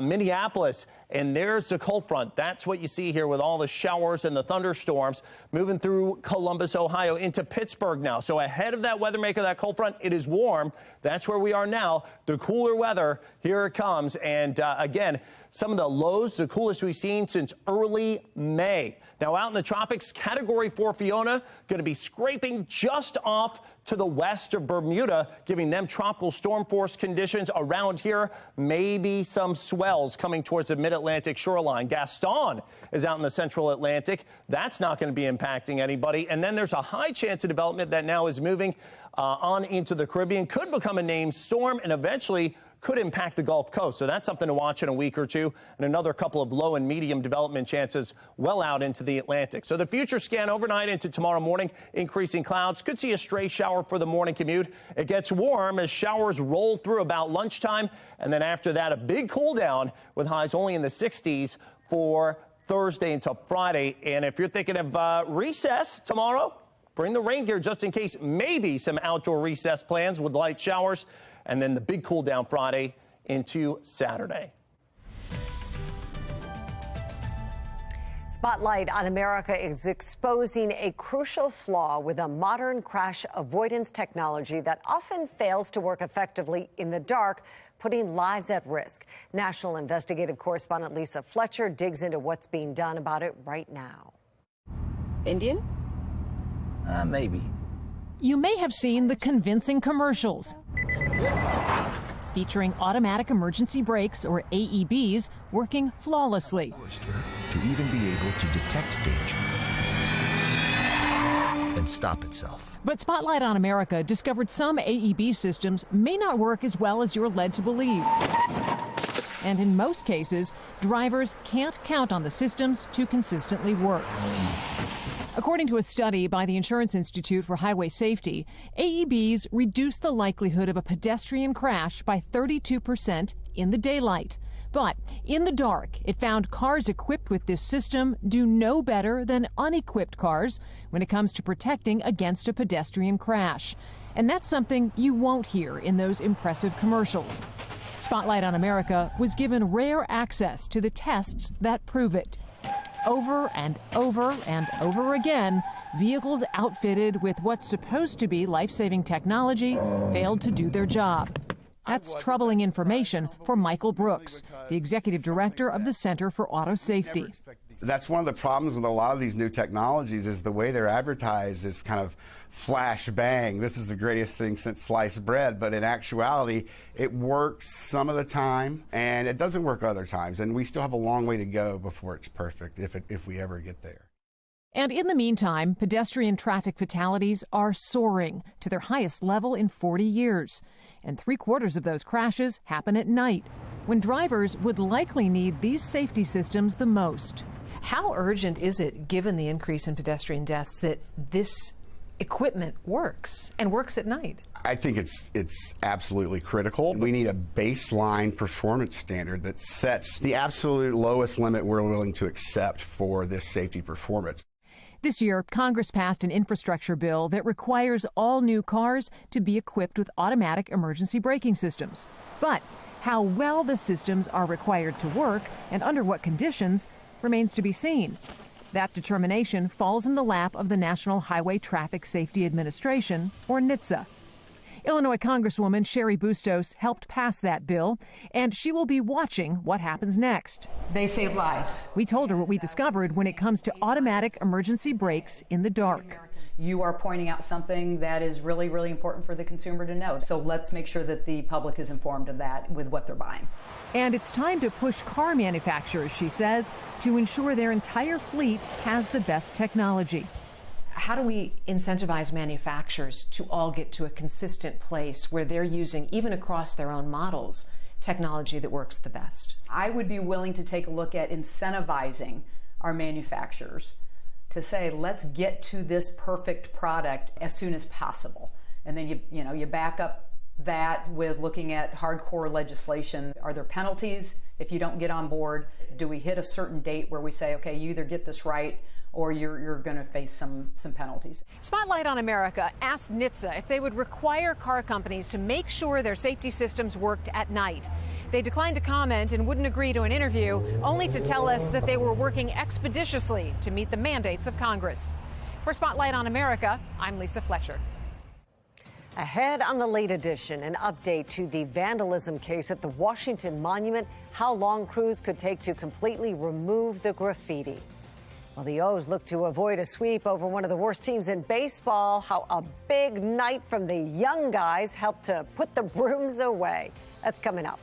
Minneapolis. And there's the cold front. That's what you see here with all the showers and the thunderstorms moving through Columbus, Ohio into Pittsburgh now. So ahead of that weather maker, that cold front, it is warm. That's where we are now. The cooler weather, here it comes. And again, some of the lows, the coolest we've seen since early May. Now out in the tropics, Category 4 Fiona going to be scraping just off to the west of Bermuda, giving them tropical storm force conditions around here. Maybe some swells coming towards the mid-Atlantic shoreline. Gaston is out in the central Atlantic. That's not going to be impacting anybody. And then there's a high chance of development that now is moving on into the Caribbean. Could become a named storm and eventually could impact the Gulf Coast. So that's something to watch in a week or two. And another couple of low and medium development chances well out into the Atlantic. So the future scan overnight into tomorrow morning, increasing clouds. Could see a stray shower for the morning commute. It gets warm as showers roll through about lunchtime. And then after that, a big cool down with highs only in the 60s for Thursday until Friday. And if you're thinking of recess tomorrow, bring the rain gear just in case. Maybe some outdoor recess plans with light showers. And then the big cool down Friday into Saturday. Spotlight on America is exposing a crucial flaw with a modern crash avoidance technology that often fails to work effectively in the dark, putting lives at risk. National investigative correspondent Lisa Fletcher digs into what's being done about it right now. Indian? Maybe. You may have seen the convincing commercials featuring automatic emergency brakes, or AEBs, working flawlessly. To even be able to detect danger and stop itself. But Spotlight on America discovered some AEB systems may not work as well as you're led to believe. And in most cases, drivers can't count on the systems to consistently work. According to a study by the Insurance Institute for Highway Safety, AEBs reduce the likelihood of a pedestrian crash by 32% in the daylight. But in the dark, it found cars equipped with this system do no better than unequipped cars when it comes to protecting against a pedestrian crash. And that's something you won't hear in those impressive commercials. Spotlight on America was given rare access to the tests that prove it. Over and over and over again, vehicles outfitted with what's supposed to be life-saving technology failed to do their job. That's troubling information for Michael Brooks, the executive director of the Center for Auto Safety. That's one of the problems with a lot of these new technologies is the way they're advertised is kind of flash bang. This is the greatest thing since sliced bread. But in actuality, it works some of the time and it doesn't work other times. And we still have a long way to go before it's perfect, if we ever get there. And in the meantime, pedestrian traffic fatalities are soaring to their highest level in 40 years. And 3/4 of those crashes happen at night, when drivers would likely need these safety systems the most. How urgent is it, given the increase in pedestrian deaths, that this equipment works and works at night? I think it's absolutely critical. We need a baseline performance standard that sets the absolute lowest limit we're willing to accept for this safety performance. This year, Congress passed an infrastructure bill that requires all new cars to be equipped with automatic emergency braking systems. But how well the systems are required to work and under what conditions remains to be seen. That determination falls in the lap of the National Highway Traffic Safety Administration, or NHTSA. Illinois Congresswoman Sherry Bustos helped pass that bill, and she will be watching what happens next. They save lives. We told her what we discovered when it comes to automatic emergency brakes in the dark. you are pointing out something that is really, really important for the consumer to know. So let's make sure that the public is informed of that with what they're buying. And it's time to push car manufacturers, she says, to ensure their entire fleet has the best technology. How do we incentivize manufacturers to all get to a consistent place where they're using, even across their own models, technology that works the best? I would be willing to take a look at incentivizing our manufacturers to say, let's get to this perfect product as soon as possible. And then you back up that with looking at hardcore legislation. Are there penalties if you don't get on board? Do we hit a certain date where we say, okay, you either get this right or you're going to face some penalties? Spotlight on America asked NHTSA if they would require car companies to make sure their safety systems worked at night. They declined to comment and wouldn't agree to an interview, only to tell us that they were working expeditiously to meet the mandates of Congress. For Spotlight on America, I'm Lisa Fletcher. Ahead on the late edition, an update to the vandalism case at the Washington Monument, how long crews could take to completely remove the graffiti. Well, the O's look to avoid a sweep over one of the worst teams in baseball, how a big night from the young guys helped to put the brooms away. That's coming up.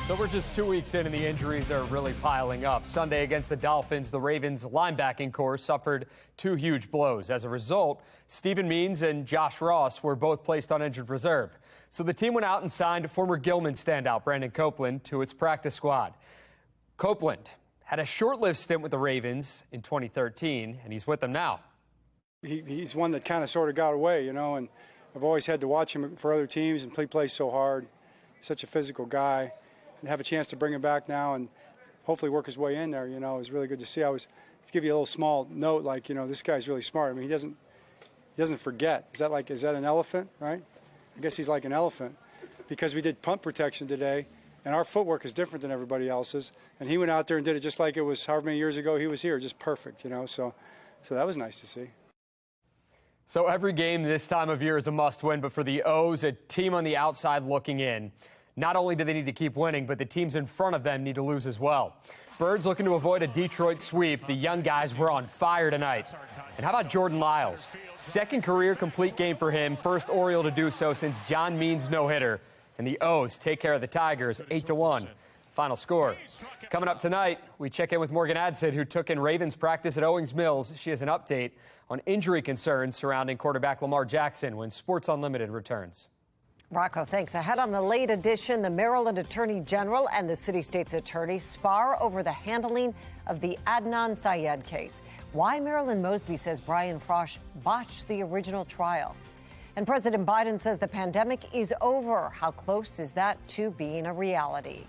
So we're just 2 weeks in and the injuries are really piling up. Sunday against the Dolphins, the Ravens linebacking corps suffered 2 huge blows. As a result, Stephen Means and Josh Ross were both placed on injured reserve. So the team went out and signed former Gilman standout Brandon Copeland to its practice squad. Copeland had a short-lived stint with the Ravens in 2013, and he's with them now. He's one that kind of sort of got away, and I've always had to watch him for other teams, and he plays so hard. Such a physical guy. And have a chance to bring him back now and hopefully work his way in there, it was really good to see. To give you a little small note, this guy's really smart. I mean, he doesn't forget. Is that an elephant, right? I guess he's like an elephant because we did punt protection today, and our footwork is different than everybody else's. And he went out there and did it just like it was however many years ago he was here, just perfect, So that was nice to see. So every game this time of year is a must-win, but for the O's, a team on the outside looking in. Not only do they need to keep winning, but the teams in front of them need to lose as well. Birds looking to avoid a Detroit sweep. The young guys were on fire tonight. And how about Jordan Lyles? Second career complete game for him. First Oriole to do so since John Means' no-hitter. And the O's take care of the Tigers 8-1. Final score. Coming up tonight, we check in with Morgan Adsit, who took in Ravens practice at Owings Mills. She has an update on injury concerns surrounding quarterback Lamar Jackson when Sports Unlimited returns. Rocco, thanks. Ahead on the late edition, the Maryland Attorney General and the city-state's attorney spar over the handling of the Adnan Syed case. Why Marilyn Mosby says Brian Frosh botched the original trial. And President Biden says the pandemic is over. How close is that to being a reality?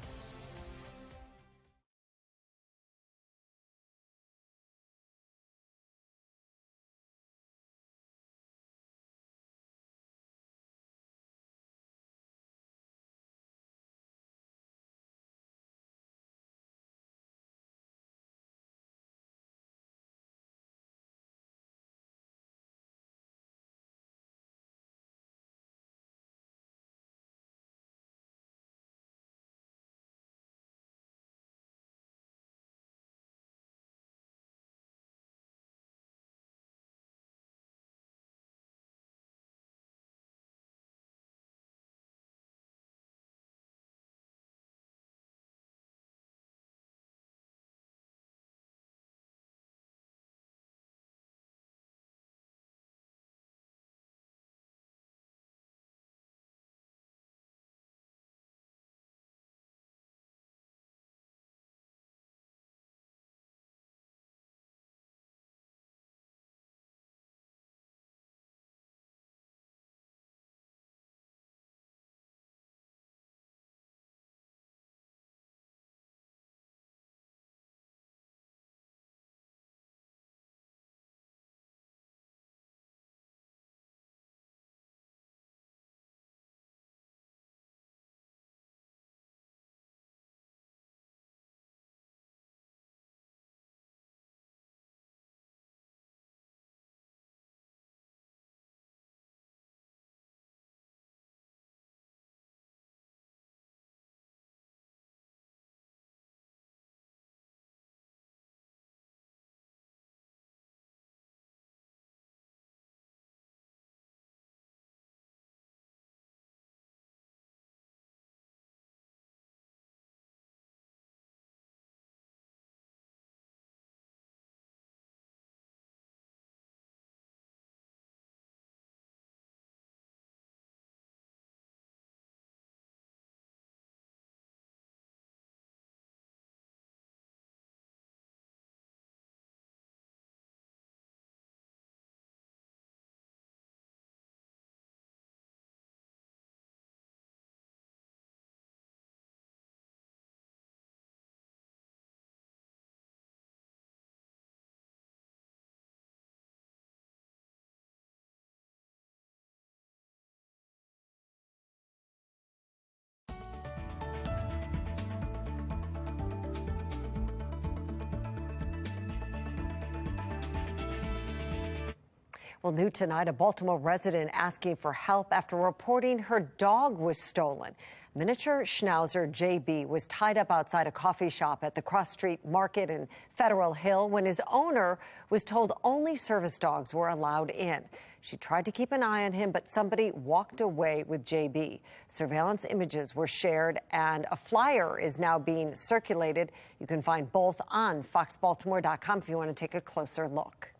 Well, new tonight, a Baltimore resident asking for help after reporting her dog was stolen. Miniature Schnauzer JB was tied up outside a coffee shop at the Cross Street Market in Federal Hill when his owner was told only service dogs were allowed in. She tried to keep an eye on him, but somebody walked away with JB. Surveillance images were shared, and a flyer is now being circulated. You can find both on foxbaltimore.com if you want to take a closer look.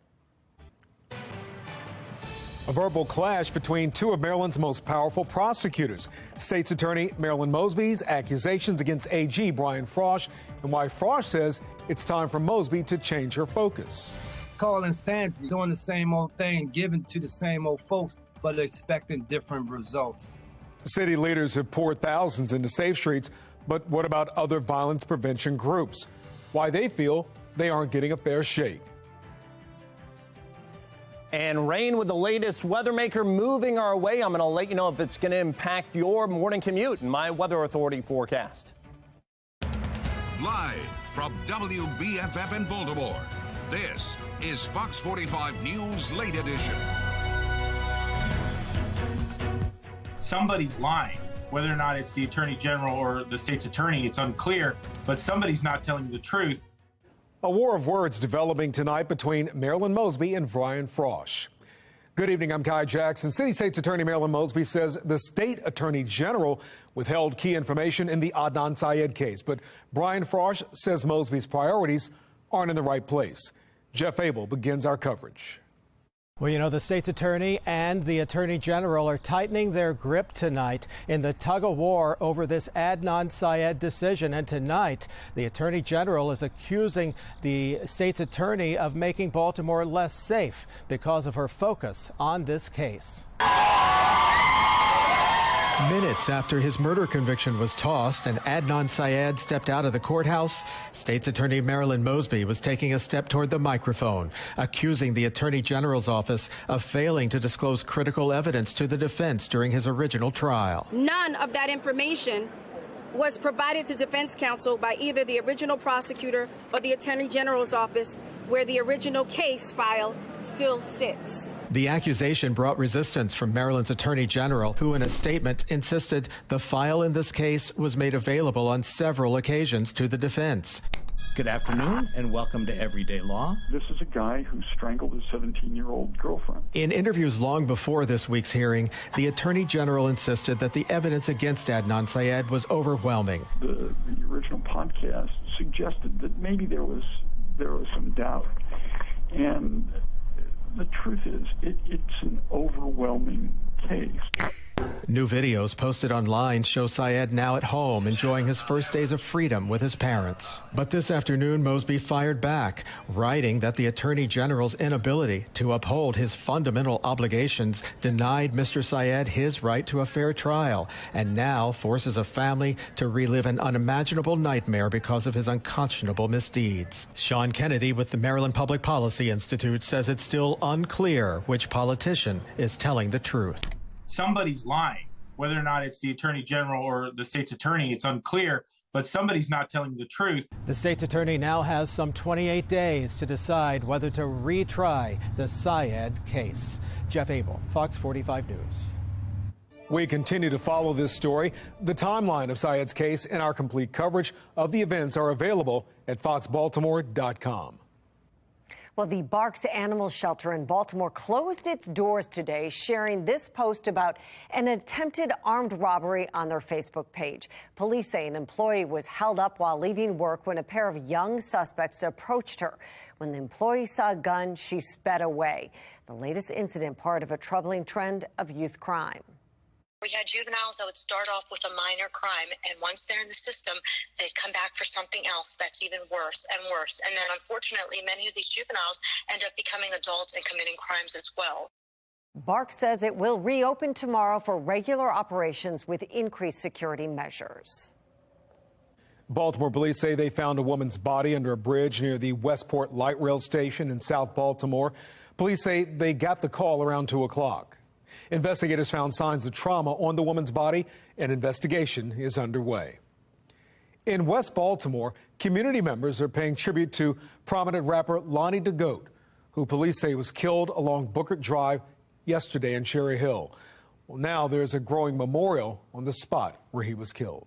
A verbal clash between two of Maryland's most powerful prosecutors. State's Attorney Marilyn Mosby's accusations against AG Brian Frosh, and why Frosh says it's time for Mosby to change her focus. Calling insanity, doing the same old thing, giving to the same old folks, but expecting different results. City leaders have poured thousands into Safe Streets, but what about other violence prevention groups? Why they feel they aren't getting a fair shake. And rain with the latest weather maker moving our way. I'm going to let you know if it's going to impact your morning commute in my Weather Authority forecast. Live from WBFF in Baltimore, this is Fox 45 News Late Edition. somebody's lying. Whether or not it's the Attorney General or the state's attorney, it's unclear, but somebody's not telling the truth. A war of words developing tonight between Marilyn Mosby and Brian Frosh. Good evening, I'm Kai Jackson. City State's Attorney Marilyn Mosby says the state Attorney General withheld key information in the Adnan Syed case. But Brian Frosh says Mosby's priorities aren't in the right place. Jeff Abel begins our coverage. Well, you know, the state's attorney and the attorney general are tightening their grip tonight in the tug of war over this Adnan Syed decision. And tonight, the attorney general is accusing the state's attorney of making Baltimore less safe because of her focus on this case. Minutes after his murder conviction was tossed and Adnan Syed stepped out of the courthouse, State's Attorney Marilyn Mosby was taking a step toward the microphone, accusing the Attorney General's office of failing to disclose critical evidence to the defense during his original trial. None of that information was provided to defense counsel by either the original prosecutor or the Attorney General's office, where the original case file still sits. The accusation brought resistance from Maryland's Attorney General, who in a statement insisted the file in this case was made available on several occasions to the defense. Good afternoon and welcome to Everyday Law. This is a guy who strangled his 17-year-old girlfriend. In interviews long before this week's hearing, the Attorney General insisted that the evidence against Adnan Syed was overwhelming. The original podcast suggested that maybe there was some doubt. And the truth is, it's an overwhelming case. New videos posted online show Syed now at home enjoying his first days of freedom with his parents. But this afternoon, Mosby fired back, writing that the Attorney General's inability to uphold his fundamental obligations denied Mr. Syed his right to a fair trial and now forces a family to relive an unimaginable nightmare because of his unconscionable misdeeds. Sean Kennedy with the Maryland Public Policy Institute says it's still unclear which politician is telling the truth. Somebody's lying. Whether or not it's the Attorney General or the state's attorney, it's unclear, but somebody's not telling the truth. The state's attorney now has some 28 days to decide whether to retry the Syed case. Jeff Abel, Fox 45 News. We continue to follow this story. The timeline of Syed's case and our complete coverage of the events are available at foxbaltimore.com. Well, the Barks Animal Shelter in Baltimore closed its doors today, sharing this post about an attempted armed robbery on their Facebook page. Police say an employee was held up while leaving work when a pair of young suspects approached her. When the employee saw a gun, she sped away. The latest incident, part of a troubling trend of youth crime. We had juveniles that would start off with a minor crime, and once they're in the system, they'd come back for something else that's even worse and worse. And then, unfortunately, many of these juveniles end up becoming adults and committing crimes as well. Barks says it will reopen tomorrow for regular operations with increased security measures. Baltimore police say they found a woman's body under a bridge near the Westport light rail station in South Baltimore. Police say they got the call around 2 o'clock. Investigators found signs of trauma on the woman's body. An investigation is underway. In West Baltimore, community members are paying tribute to prominent rapper Lonnie, who police say was killed along Booker Drive yesterday in Cherry Hill. Well, now there's a growing memorial on the spot where he was killed.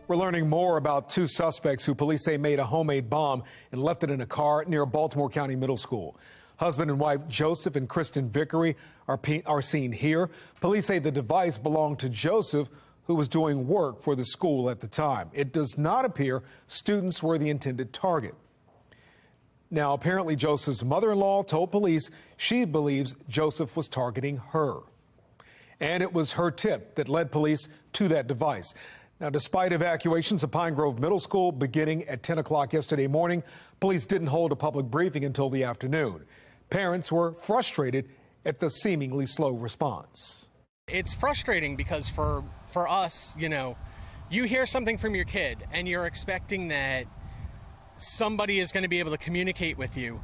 We're learning more about two suspects who police say made a homemade bomb and left it in a car near a Baltimore County middle school. Husband and wife Joseph and Kristen Vickery are seen here. Police say the device belonged to Joseph, who was doing work for the school at the time. It does not appear students were the intended target. Now, apparently Joseph's mother-in-law told police she believes Joseph was targeting her. And it was her tip that led police to that device. Now, despite evacuations of Pine Grove Middle School beginning at 10 o'clock yesterday morning, police didn't hold a public briefing until the afternoon. Parents were frustrated at the seemingly slow response. It's frustrating because for us, you hear something from your kid and you're expecting that somebody is going to be able to communicate with you.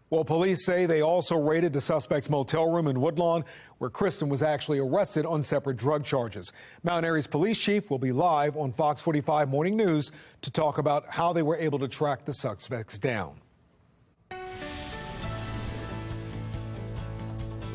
Well, police say they also raided the suspect's motel room in Woodlawn, where Kristen was actually arrested on separate drug charges. Mount Airy's police chief will be live on Fox 45 Morning News to talk about how they were able to track the suspects down.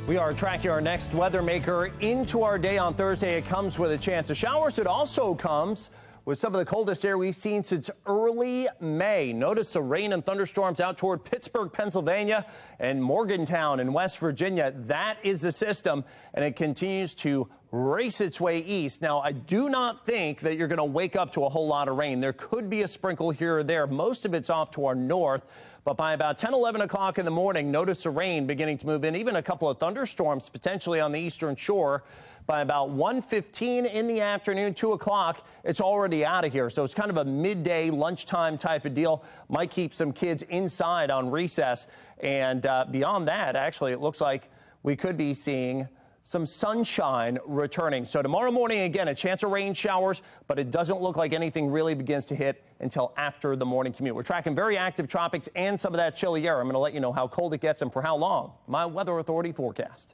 We are tracking our next weather maker into our day on Thursday. It comes with a chance of showers. It also comes with some of the coldest air we've seen since early May. Notice the rain and thunderstorms out toward Pittsburgh, Pennsylvania, and Morgantown in West Virginia. That is the system, and it continues to race its way east. Now, I do not think that you're going to wake up to a whole lot of rain. There could be a sprinkle here or there. Most of it's off to our north. But by about 10, 11 o'clock in the morning, notice the rain beginning to move in, even a couple of thunderstorms potentially on the eastern shore. By about 1:15 in the afternoon, 2 o'clock, it's already out of here. So it's kind of a midday lunchtime type of deal. Might keep some kids inside on recess. And beyond that, actually, it looks like we could be seeing some sunshine returning. So tomorrow morning, again, a chance of rain showers, but it doesn't look like anything really begins to hit until after the morning commute. We're tracking very active tropics and some of that chilly air. I'm going to let you know how cold it gets and for how long. My Weather Authority forecast.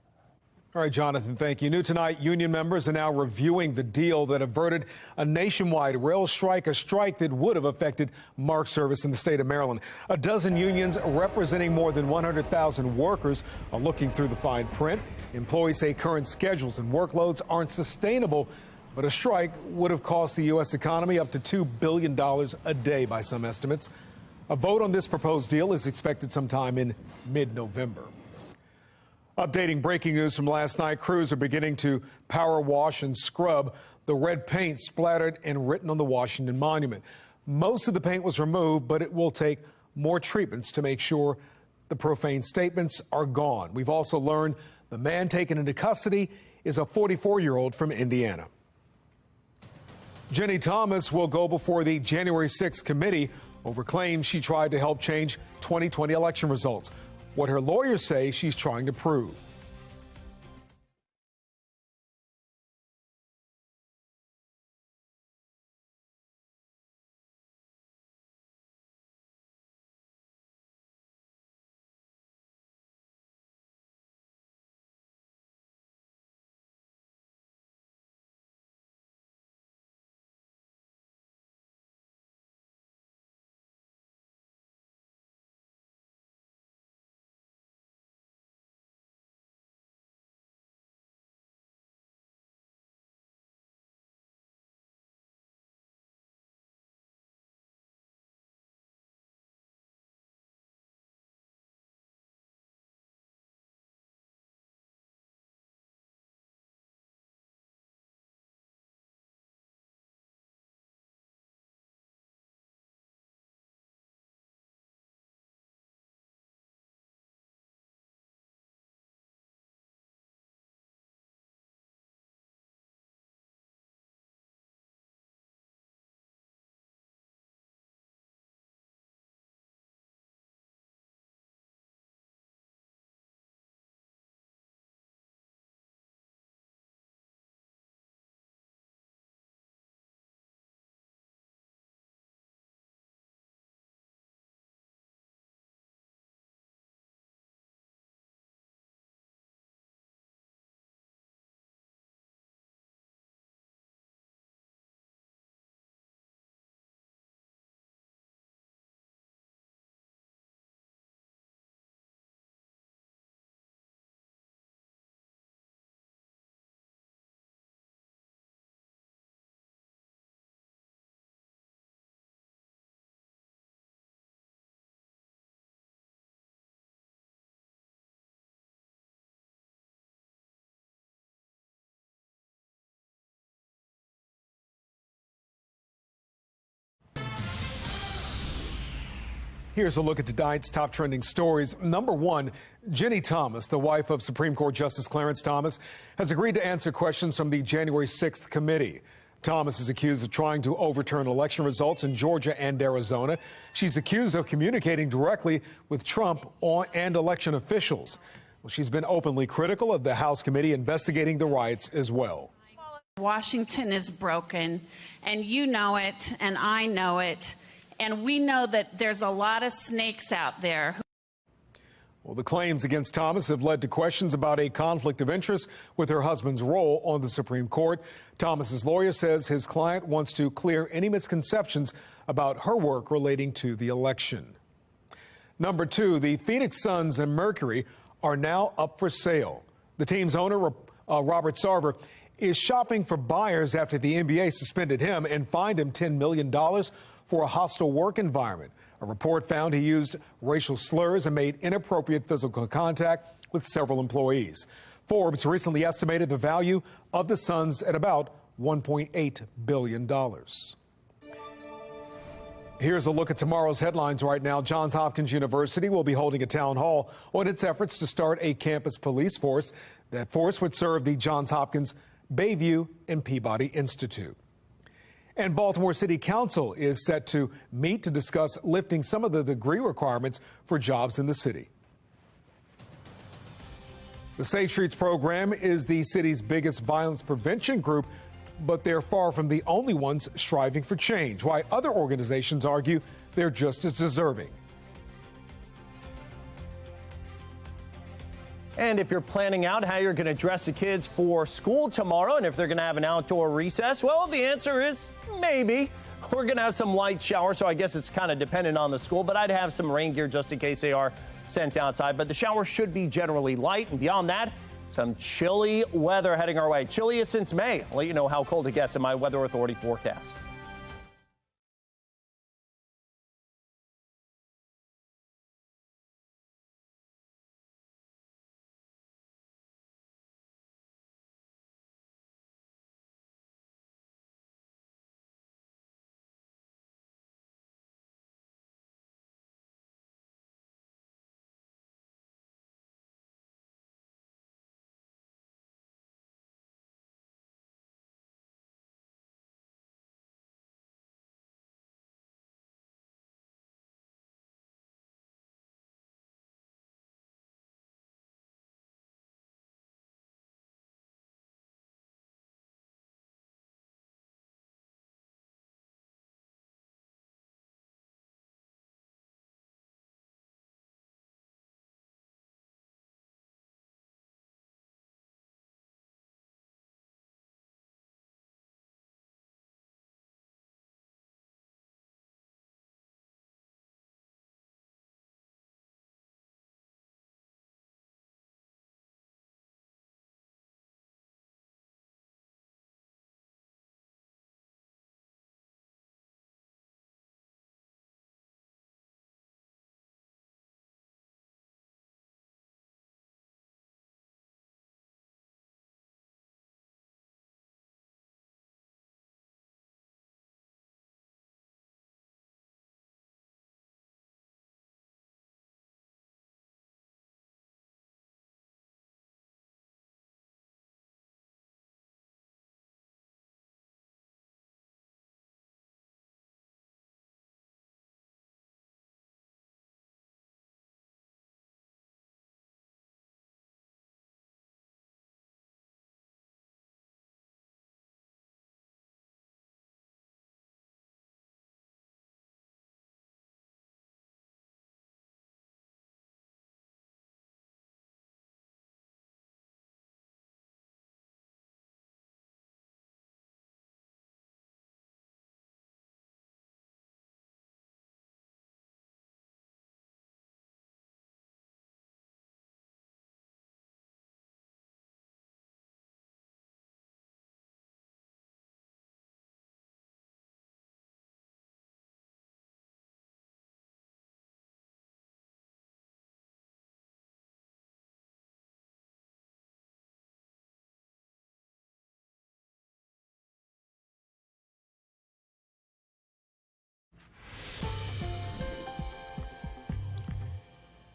All right, Jonathan, thank you. New tonight, union members are now reviewing the deal that averted a nationwide rail strike, a strike that would have affected MARC service in the state of Maryland. A dozen unions representing more than 100,000 workers are looking through the fine print. Employees say current schedules and workloads aren't sustainable, but a strike would have cost the U.S. economy up to $2 billion a day by some estimates. A vote on this proposed deal is expected sometime in mid-November. Updating breaking news from last night, crews are beginning to power wash and scrub the red paint splattered and written on the Washington Monument. Most of the paint was removed, but it will take more treatments to make sure the profane statements are gone. We've also learned the man taken into custody is a 44-year-old from Indiana. Jenny Thomas will go before the January 6th committee over claims she tried to help change 2020 election results. What her lawyers say she's trying to prove. Here's a look at tonight's top trending stories. Number one, Jenny Thomas, the wife of Supreme Court Justice Clarence Thomas, has agreed to answer questions from the January 6th committee. Thomas is accused of trying to overturn election results in Georgia and Arizona. She's accused of communicating directly with Trump and election officials. Well, she's been openly critical of the House committee investigating the riots as well. Washington is broken, and you know it, and I know it. And we know that there's a lot of snakes out there. Well, the claims against Thomas have led to questions about a conflict of interest with her husband's role on the Supreme Court. Thomas's lawyer says his client wants to clear any misconceptions about her work relating to the election. Number two, the Phoenix Suns and Mercury are now up for sale. The team's owner, Robert Sarver, is shopping for buyers after the NBA suspended him and fined him $10 million for a hostile work environment. A report found he used racial slurs and made inappropriate physical contact with several employees. Forbes recently estimated the value of the Suns at about $1.8 billion. Here's a look at tomorrow's headlines right now. Johns Hopkins University will be holding a town hall on its efforts to start a campus police force. That force would serve the Johns Hopkins, Bayview, and Peabody Institute. And Baltimore City Council is set to meet to discuss lifting some of the degree requirements for jobs in the city. The Safe Streets program is the city's biggest violence prevention group, but they're far from the only ones striving for change, why other organizations argue they're just as deserving. And if you're planning out how you're going to dress the kids for school tomorrow and if they're going to have an outdoor recess, well, the answer is maybe. We're going to have some light showers, so I guess it's kind of dependent on the school, but I'd have some rain gear just in case they are sent outside. But the showers should be generally light, and beyond that, some chilly weather heading our way. Chilliest since May. I'll let you know how cold it gets in my Weather Authority forecast.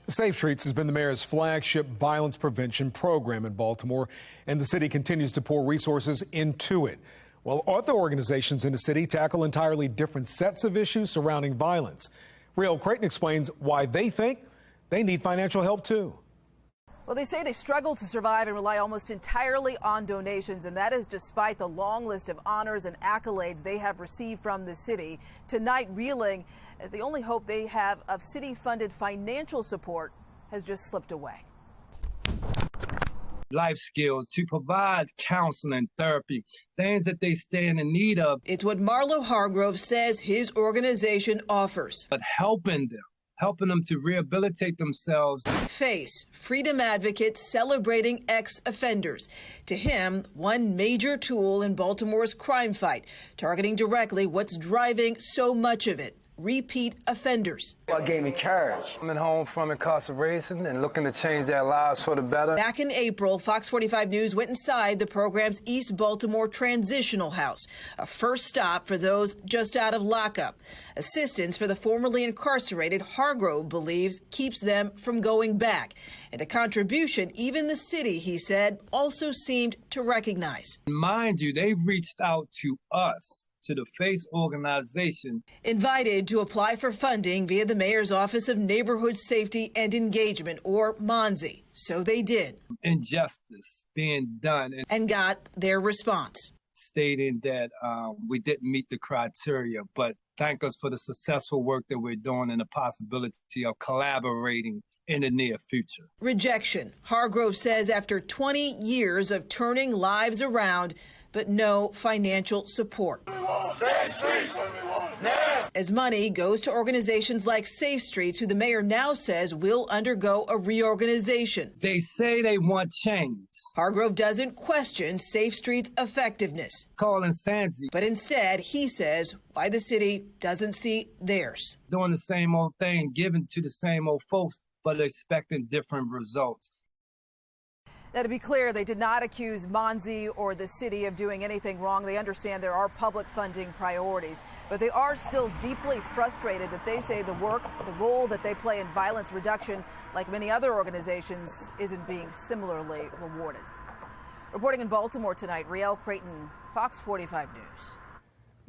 Safe Streets has been the mayor's flagship violence prevention program in Baltimore, and the city continues to pour resources into it. While other organizations in the city tackle entirely different sets of issues surrounding violence. Riel Creighton explains why they think they need financial help too. Well, they say they struggle to survive and rely almost entirely on donations, and that is despite the long list of honors and accolades they have received from the city. Tonight, reeling as the only hope they have of city-funded financial support has just slipped away. Life skills, to provide counseling, therapy, things that they stand in need of. It's what Marlo Hargrove says his organization offers. But helping them, helping them to rehabilitate themselves. Face, freedom advocates celebrating ex-offenders. To him, one major tool in Baltimore's crime fight, targeting directly what's driving so much of it. Repeat offenders. What gave me courage? I'm at home from incarceration and looking to change their lives for the better. Back in April, Fox 45 News went inside the program's East Baltimore Transitional House, a first stop for those just out of lockup. Assistance for the formerly incarcerated, Hargrove believes keeps them from going back. And a contribution even the city, he said, also seemed to recognize. Mind you, they reached out to us, to the FACE organization. Invited to apply for funding via the Mayor's Office of Neighborhood Safety and Engagement, or MONSE. So they did. Injustice being done. And got their response. Stating that we didn't meet the criteria, but thank us for the successful work that we're doing and the possibility of collaborating in the near future. Rejection. Hargrove says after 20 years of turning lives around, but no financial support. As money goes to organizations like Safe Streets, who the mayor now says will undergo a reorganization. They say they want change. Hargrove doesn't question Safe Streets' effectiveness. Call insanity. But instead, he says why the city doesn't see theirs. Doing the same old thing, giving to the same old folks, but expecting different results. Now, to be clear, they did not accuse MONSE or the city of doing anything wrong. They understand there are public funding priorities, but they are still deeply frustrated that they say the role that they play in violence reduction, like many other organizations, isn't being similarly rewarded. Reporting in Baltimore tonight, Riel Creighton, Fox 45 News.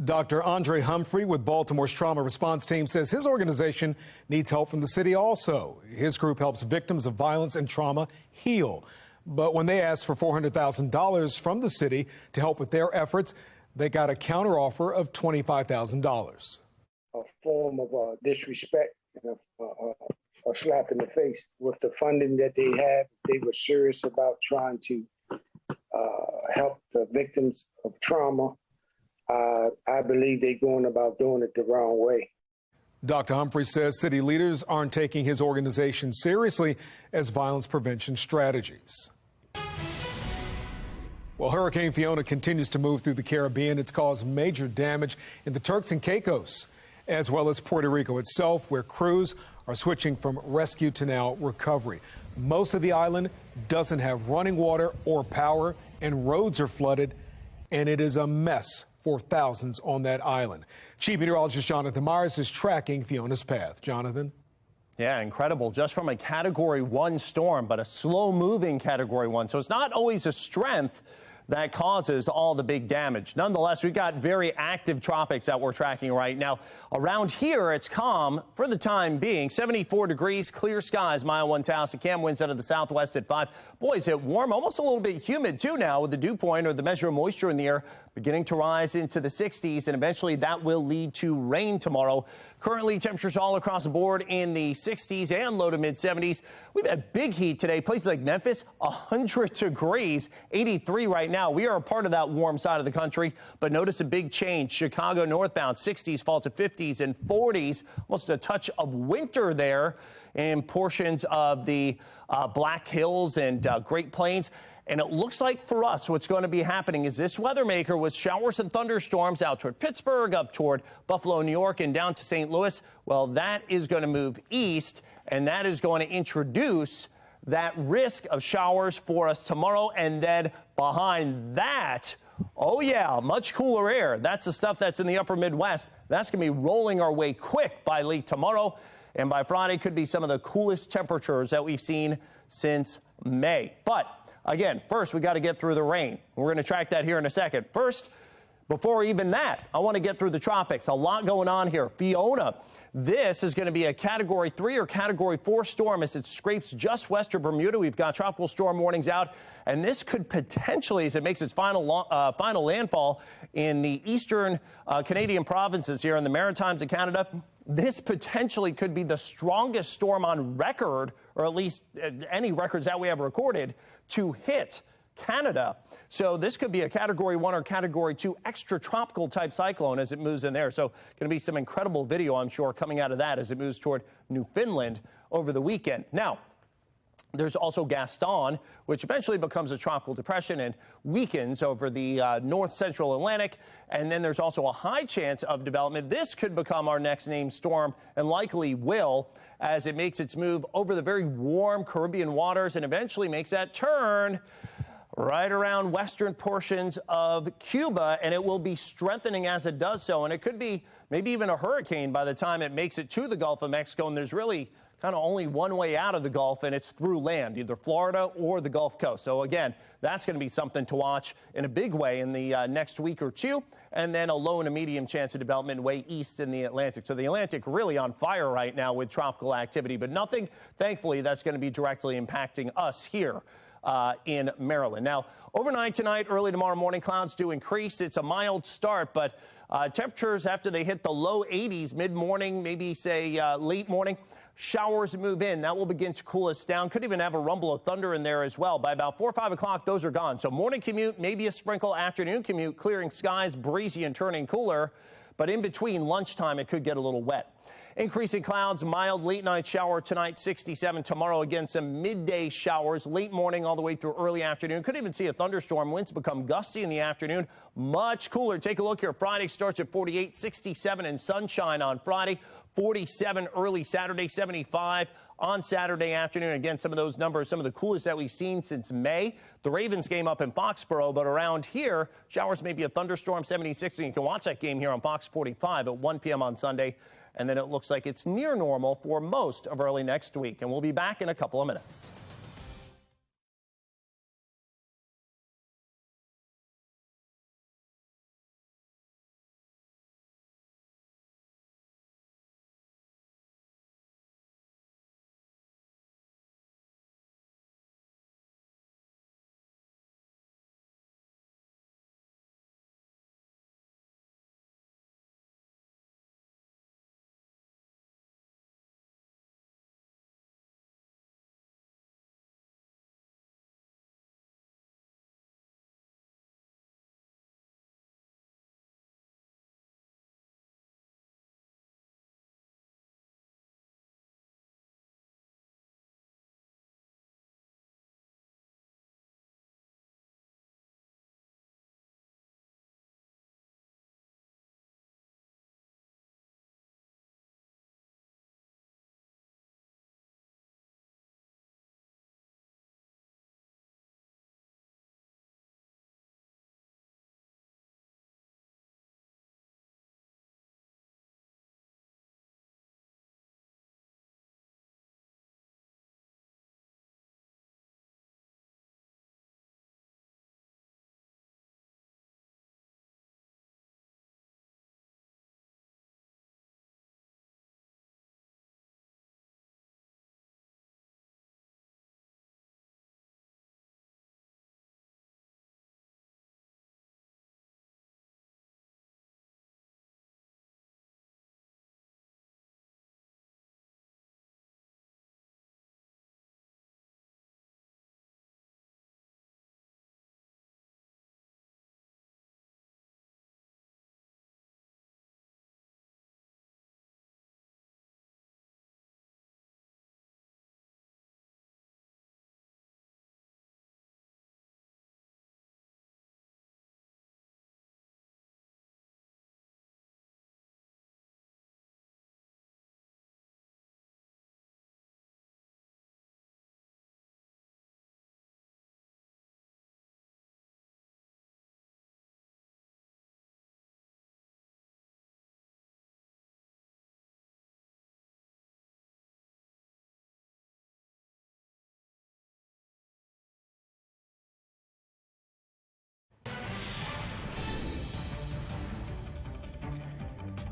Dr. Andre Humphrey with Baltimore's trauma response team says his organization needs help from the city also. His group helps victims of violence and trauma heal. But when they asked for $400,000 from the city to help with their efforts, they got a counteroffer of $25,000. A form of disrespect and a slap in the face. With the funding that they have, they were serious about trying to help the victims of trauma. I believe they're going about doing it the wrong way. Dr. Humphrey says city leaders aren't taking his organization seriously as violence prevention strategies. Well, Hurricane Fiona continues to move through the Caribbean. It's caused major damage in the Turks and Caicos, as well as Puerto Rico itself, where crews are switching from rescue to now recovery. Most of the island doesn't have running water or power, and roads are flooded, and it is a mess for thousands on that island. Chief Meteorologist Jonathan Myers is tracking Fiona's path. Jonathan? Yeah, incredible. Just from a Category 1 storm, but a slow-moving Category 1. So it's not always a strength that causes all the big damage. Nonetheless, we've got very active tropics that we're tracking right now. Around here, it's calm for the time being. 74 degrees, clear skies, mile 1,000. Cam winds out of the southwest at 5. Boy, is it warm, almost a little bit humid, too, now, with the dew point, or the measure of moisture in the air, beginning to rise into the 60s, and eventually that will lead to rain tomorrow. Currently, temperatures all across the board in the 60s and low to mid 70s. We've had big heat today. Places like Memphis, 100 degrees, 83 right now. We are a part of that warm side of the country, but notice a big change. Chicago northbound, 60s fall to 50s and 40s. Almost a touch of winter there in portions of the Black Hills and Great Plains. And it looks like for us what's going to be happening is this weather maker with showers and thunderstorms out toward Pittsburgh, up toward Buffalo, New York, and down to St. Louis. Well, that is going to move east, and that is going to introduce that risk of showers for us tomorrow. And then behind that, oh yeah, much cooler air. That's the stuff that's in the upper Midwest. That's going to be rolling our way quick by late tomorrow. And by Friday could be some of the coolest temperatures that we've seen since May. But again, first, we got to get through the rain. We're going to track that here in a second. First, before even that, I want to get through the tropics. A lot going on here. Fiona, this is going to be a Category 3 or Category 4 storm as it scrapes just west of Bermuda. We've got tropical storm warnings out, and this could potentially, as it makes its final landfall in the eastern Canadian provinces here in the Maritimes of Canada, this potentially could be the strongest storm on record, or at least any records that we have recorded, to hit Canada. So this could be a Category 1 or Category 2 extratropical type cyclone as it moves in there. So going to be some incredible video, I'm sure, coming out of that as it moves toward Newfoundland over the weekend. Now, there's also Gaston, which eventually becomes a tropical depression and weakens over the north central Atlantic. And then there's also a high chance of development. This could become our next named storm and likely will as it makes its move over the very warm Caribbean waters and eventually makes that turn right around western portions of Cuba, and it will be strengthening as it does so. And it could be maybe even a hurricane by the time it makes it to the Gulf of Mexico. And there's really kind of only one way out of the Gulf, and it's through land, either Florida or the Gulf Coast. So again, that's going to be something to watch in a big way in the next week or two, and then a low and a medium chance of development way east in the Atlantic. So the Atlantic really on fire right now with tropical activity, but nothing, thankfully, that's going to be directly impacting us here in Maryland. Now, overnight tonight, early tomorrow morning, clouds do increase. It's a mild start, but temperatures after they hit the low 80s mid-morning, maybe say late morning, showers move in. That will begin to cool us down. Could even have a rumble of thunder in there as well. By about 4 or 5 o'clock, those are gone. So morning commute, maybe a sprinkle. Afternoon commute, clearing skies, breezy and turning cooler. But in between lunchtime, it could get a little wet. Increasing clouds, mild late night shower tonight, 67. Tomorrow, again, some midday showers, late morning all the way through early afternoon. Could even see a thunderstorm. Winds become gusty in the afternoon. Much cooler. Take a look here. Friday starts at 48, 67 and sunshine on Friday. 47 early Saturday, 75 on Saturday afternoon. Again, some of those numbers, some of the coolest that we've seen since May. The Ravens game up in Foxborough, but around here, showers, maybe a thunderstorm, 76. And you can watch that game here on Fox 45 at 1 p.m. on Sunday. And then it looks like it's near normal for most of early next week. And we'll be back in a couple of minutes.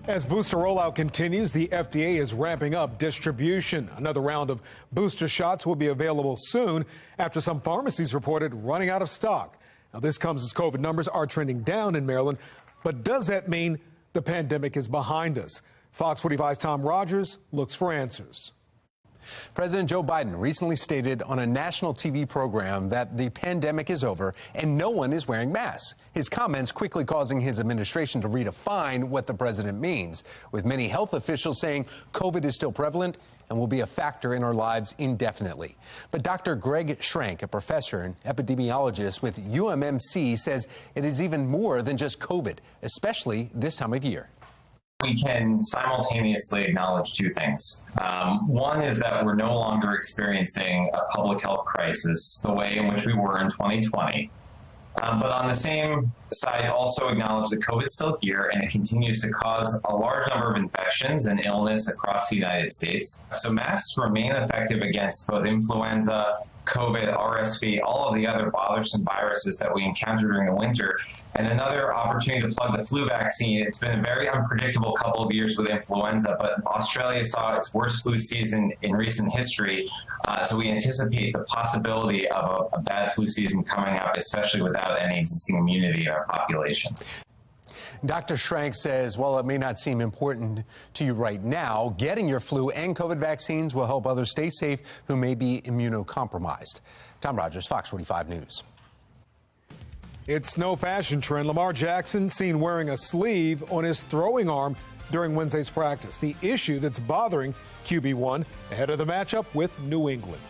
As booster rollout continues, the FDA is ramping up distribution. Another round of booster shots will be available soon after some pharmacies reported running out of stock. Now, this comes as COVID numbers are trending down in Maryland. But does that mean the pandemic is behind us? Fox 45's Tom Rogers looks for answers. President Joe Biden recently stated on a national TV program that the pandemic is over and no one is wearing masks. His comments quickly causing his administration to redefine what the president means, with many health officials saying COVID is still prevalent and will be a factor in our lives indefinitely. But Dr. Greg Schrank, a professor and epidemiologist with UMMC, says it is even more than just COVID, especially this time of year. We can simultaneously acknowledge two things. One is that we're no longer experiencing a public health crisis the way in which we were in 2020. But on the same side, also acknowledge that COVID's still here and it continues to cause a large number of infections and illness across the United States. So masks remain effective against both influenza, COVID, RSV, all of the other bothersome viruses that we encounter during the winter. And another opportunity to plug the flu vaccine. It's been a very unpredictable couple of years with influenza, but Australia saw its worst flu season in recent history. So we anticipate the possibility of a bad flu season coming up, especially without any existing immunity in our population. Dr. Schrank says, while it may not seem important to you right now, getting your flu and COVID vaccines will help others stay safe who may be immunocompromised. Tom Rogers, Fox 45 News. It's no fashion trend. Lamar Jackson seen wearing a sleeve on his throwing arm during Wednesday's practice. The issue that's bothering QB1 ahead of the matchup with New England.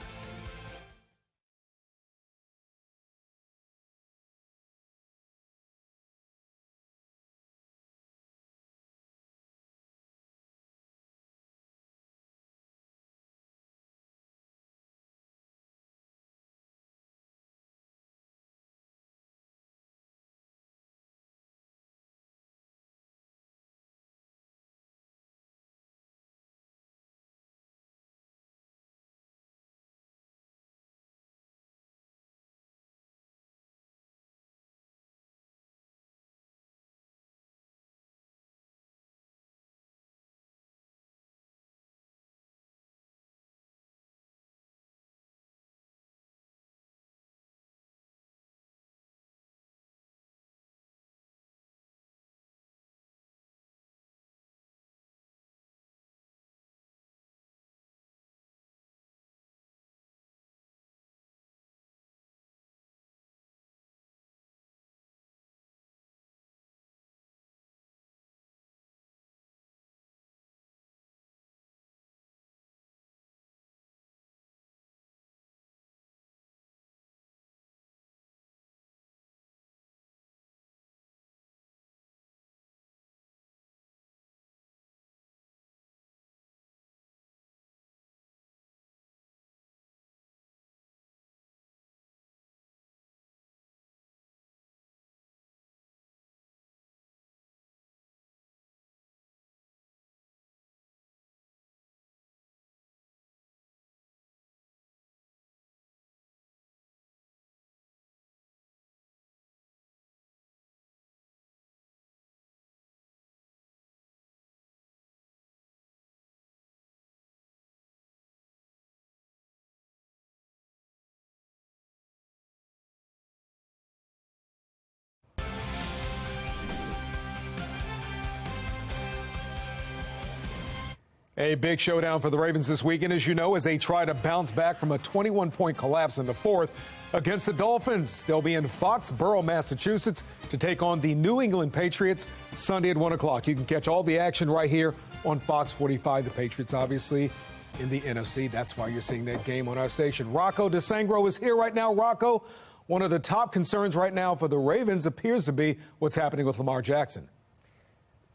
A big showdown for the Ravens this weekend, as you know, as they try to bounce back from a 21-point collapse in the fourth against the Dolphins. They'll be in Foxborough, Massachusetts, to take on the New England Patriots Sunday at 1 o'clock. You can catch all the action right here on Fox 45. The Patriots, obviously, in the NFC. That's why you're seeing that game on our station. Rocco DeSangro is here right now. Rocco, one of the top concerns right now for the Ravens appears to be what's happening with Lamar Jackson.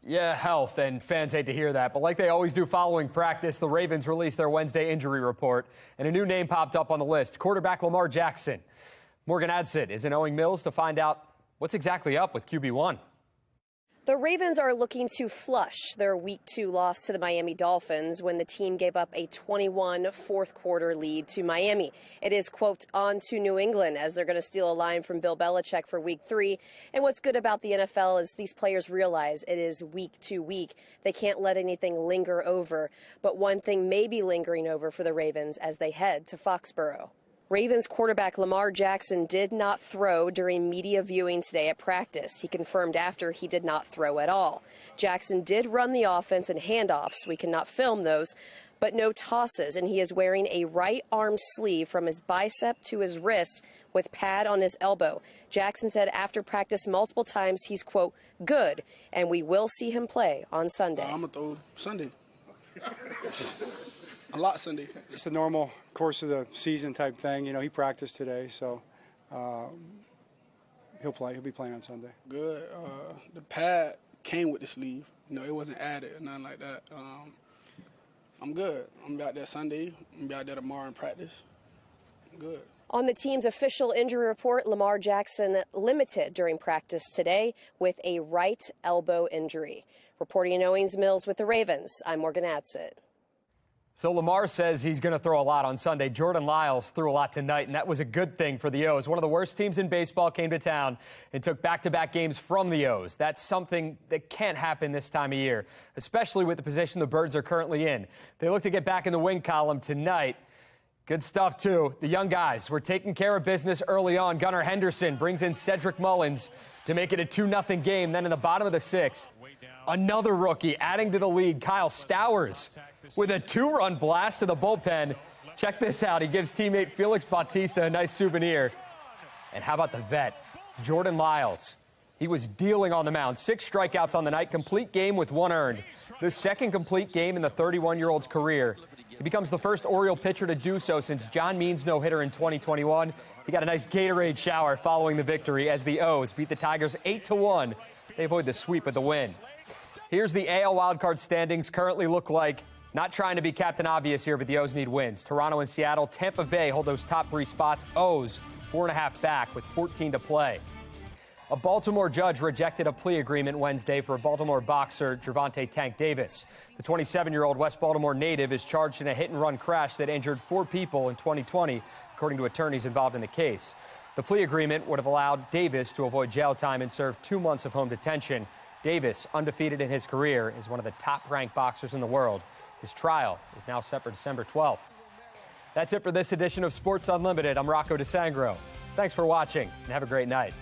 Yeah, health, and fans hate to hear that. But like they always do following practice, the Ravens released their Wednesday injury report, and a new name popped up on the list, quarterback Lamar Jackson. Morgan Adsit is in Owing Mills to find out what's exactly up with QB1. The Ravens are looking to flush their Week 2 loss to the Miami Dolphins when the team gave up a 21 fourth-quarter lead to Miami. It is, quote, on to New England, as they're going to steal a line from Bill Belichick for Week 3. And what's good about the NFL is these players realize it is week to week. They can't let anything linger over. But one thing may be lingering over for the Ravens as they head to Foxborough. Ravens quarterback Lamar Jackson did not throw during media viewing today at practice. He confirmed after he did not throw at all. Jackson did run the offense and handoffs. We cannot film those, but no tosses, and he is wearing a right arm sleeve from his bicep to his wrist with pad on his elbow. Jackson said after practice multiple times he's, quote, good, and we will see him play on Sunday. I'm going to throw Sunday. A lot Sunday. It's the normal course of the season type thing. You know, he practiced today, so he'll play. He'll be playing on Sunday. Good. The pad came with the sleeve. You know, it wasn't added or nothing like that. I'm good. I'm out there Sunday. I'm out there tomorrow in practice. I'm good. On the team's official injury report, Lamar Jackson limited during practice today with a right elbow injury. Reporting in Owings Mills with the Ravens, I'm Morgan Adsit. So Lamar says he's going to throw a lot on Sunday. Jordan Lyles threw a lot tonight, and that was a good thing for the O's. One of the worst teams in baseball came to town and took back-to-back games from the O's. That's something that can't happen this time of year, especially with the position the Birds are currently in. They look to get back in the win column tonight. Good stuff, too. The young guys were taking care of business early on. Gunnar Henderson brings in Cedric Mullins to make it a 2-0 game. Then in the bottom of the sixth, another rookie adding to the lead, Kyle Stowers, with a 2-run blast to the bullpen. Check this out. He gives teammate Felix Bautista a nice souvenir. And how about the vet, Jordan Lyles? He was dealing on the mound. 6 strikeouts on the night, complete game with 1 earned. The second complete game in the 31-year-old's career. He becomes the first Oriole pitcher to do so since John Means' no-hitter in 2021. He got a nice Gatorade shower following the victory as the O's beat the Tigers 8-1. They avoid the sweep with the win. Here's the AL wildcard standings currently look like. Not trying to be Captain Obvious here, but the O's need wins. Toronto and Seattle, Tampa Bay hold those top 3 spots. O's 4.5 back with 14 to play. A Baltimore judge rejected a plea agreement Wednesday for Baltimore boxer Gervonta Tank Davis. The 27-year-old West Baltimore native is charged in a hit-and-run crash that injured 4 people in 2020, according to attorneys involved in the case. The plea agreement would have allowed Davis to avoid jail time and serve 2 months of home detention. Davis, undefeated in his career, is one of the top-ranked boxers in the world. His trial is now set for December 12th. That's it for this edition of Sports Unlimited. I'm Rocco DeSangro. Thanks for watching, and have a great night.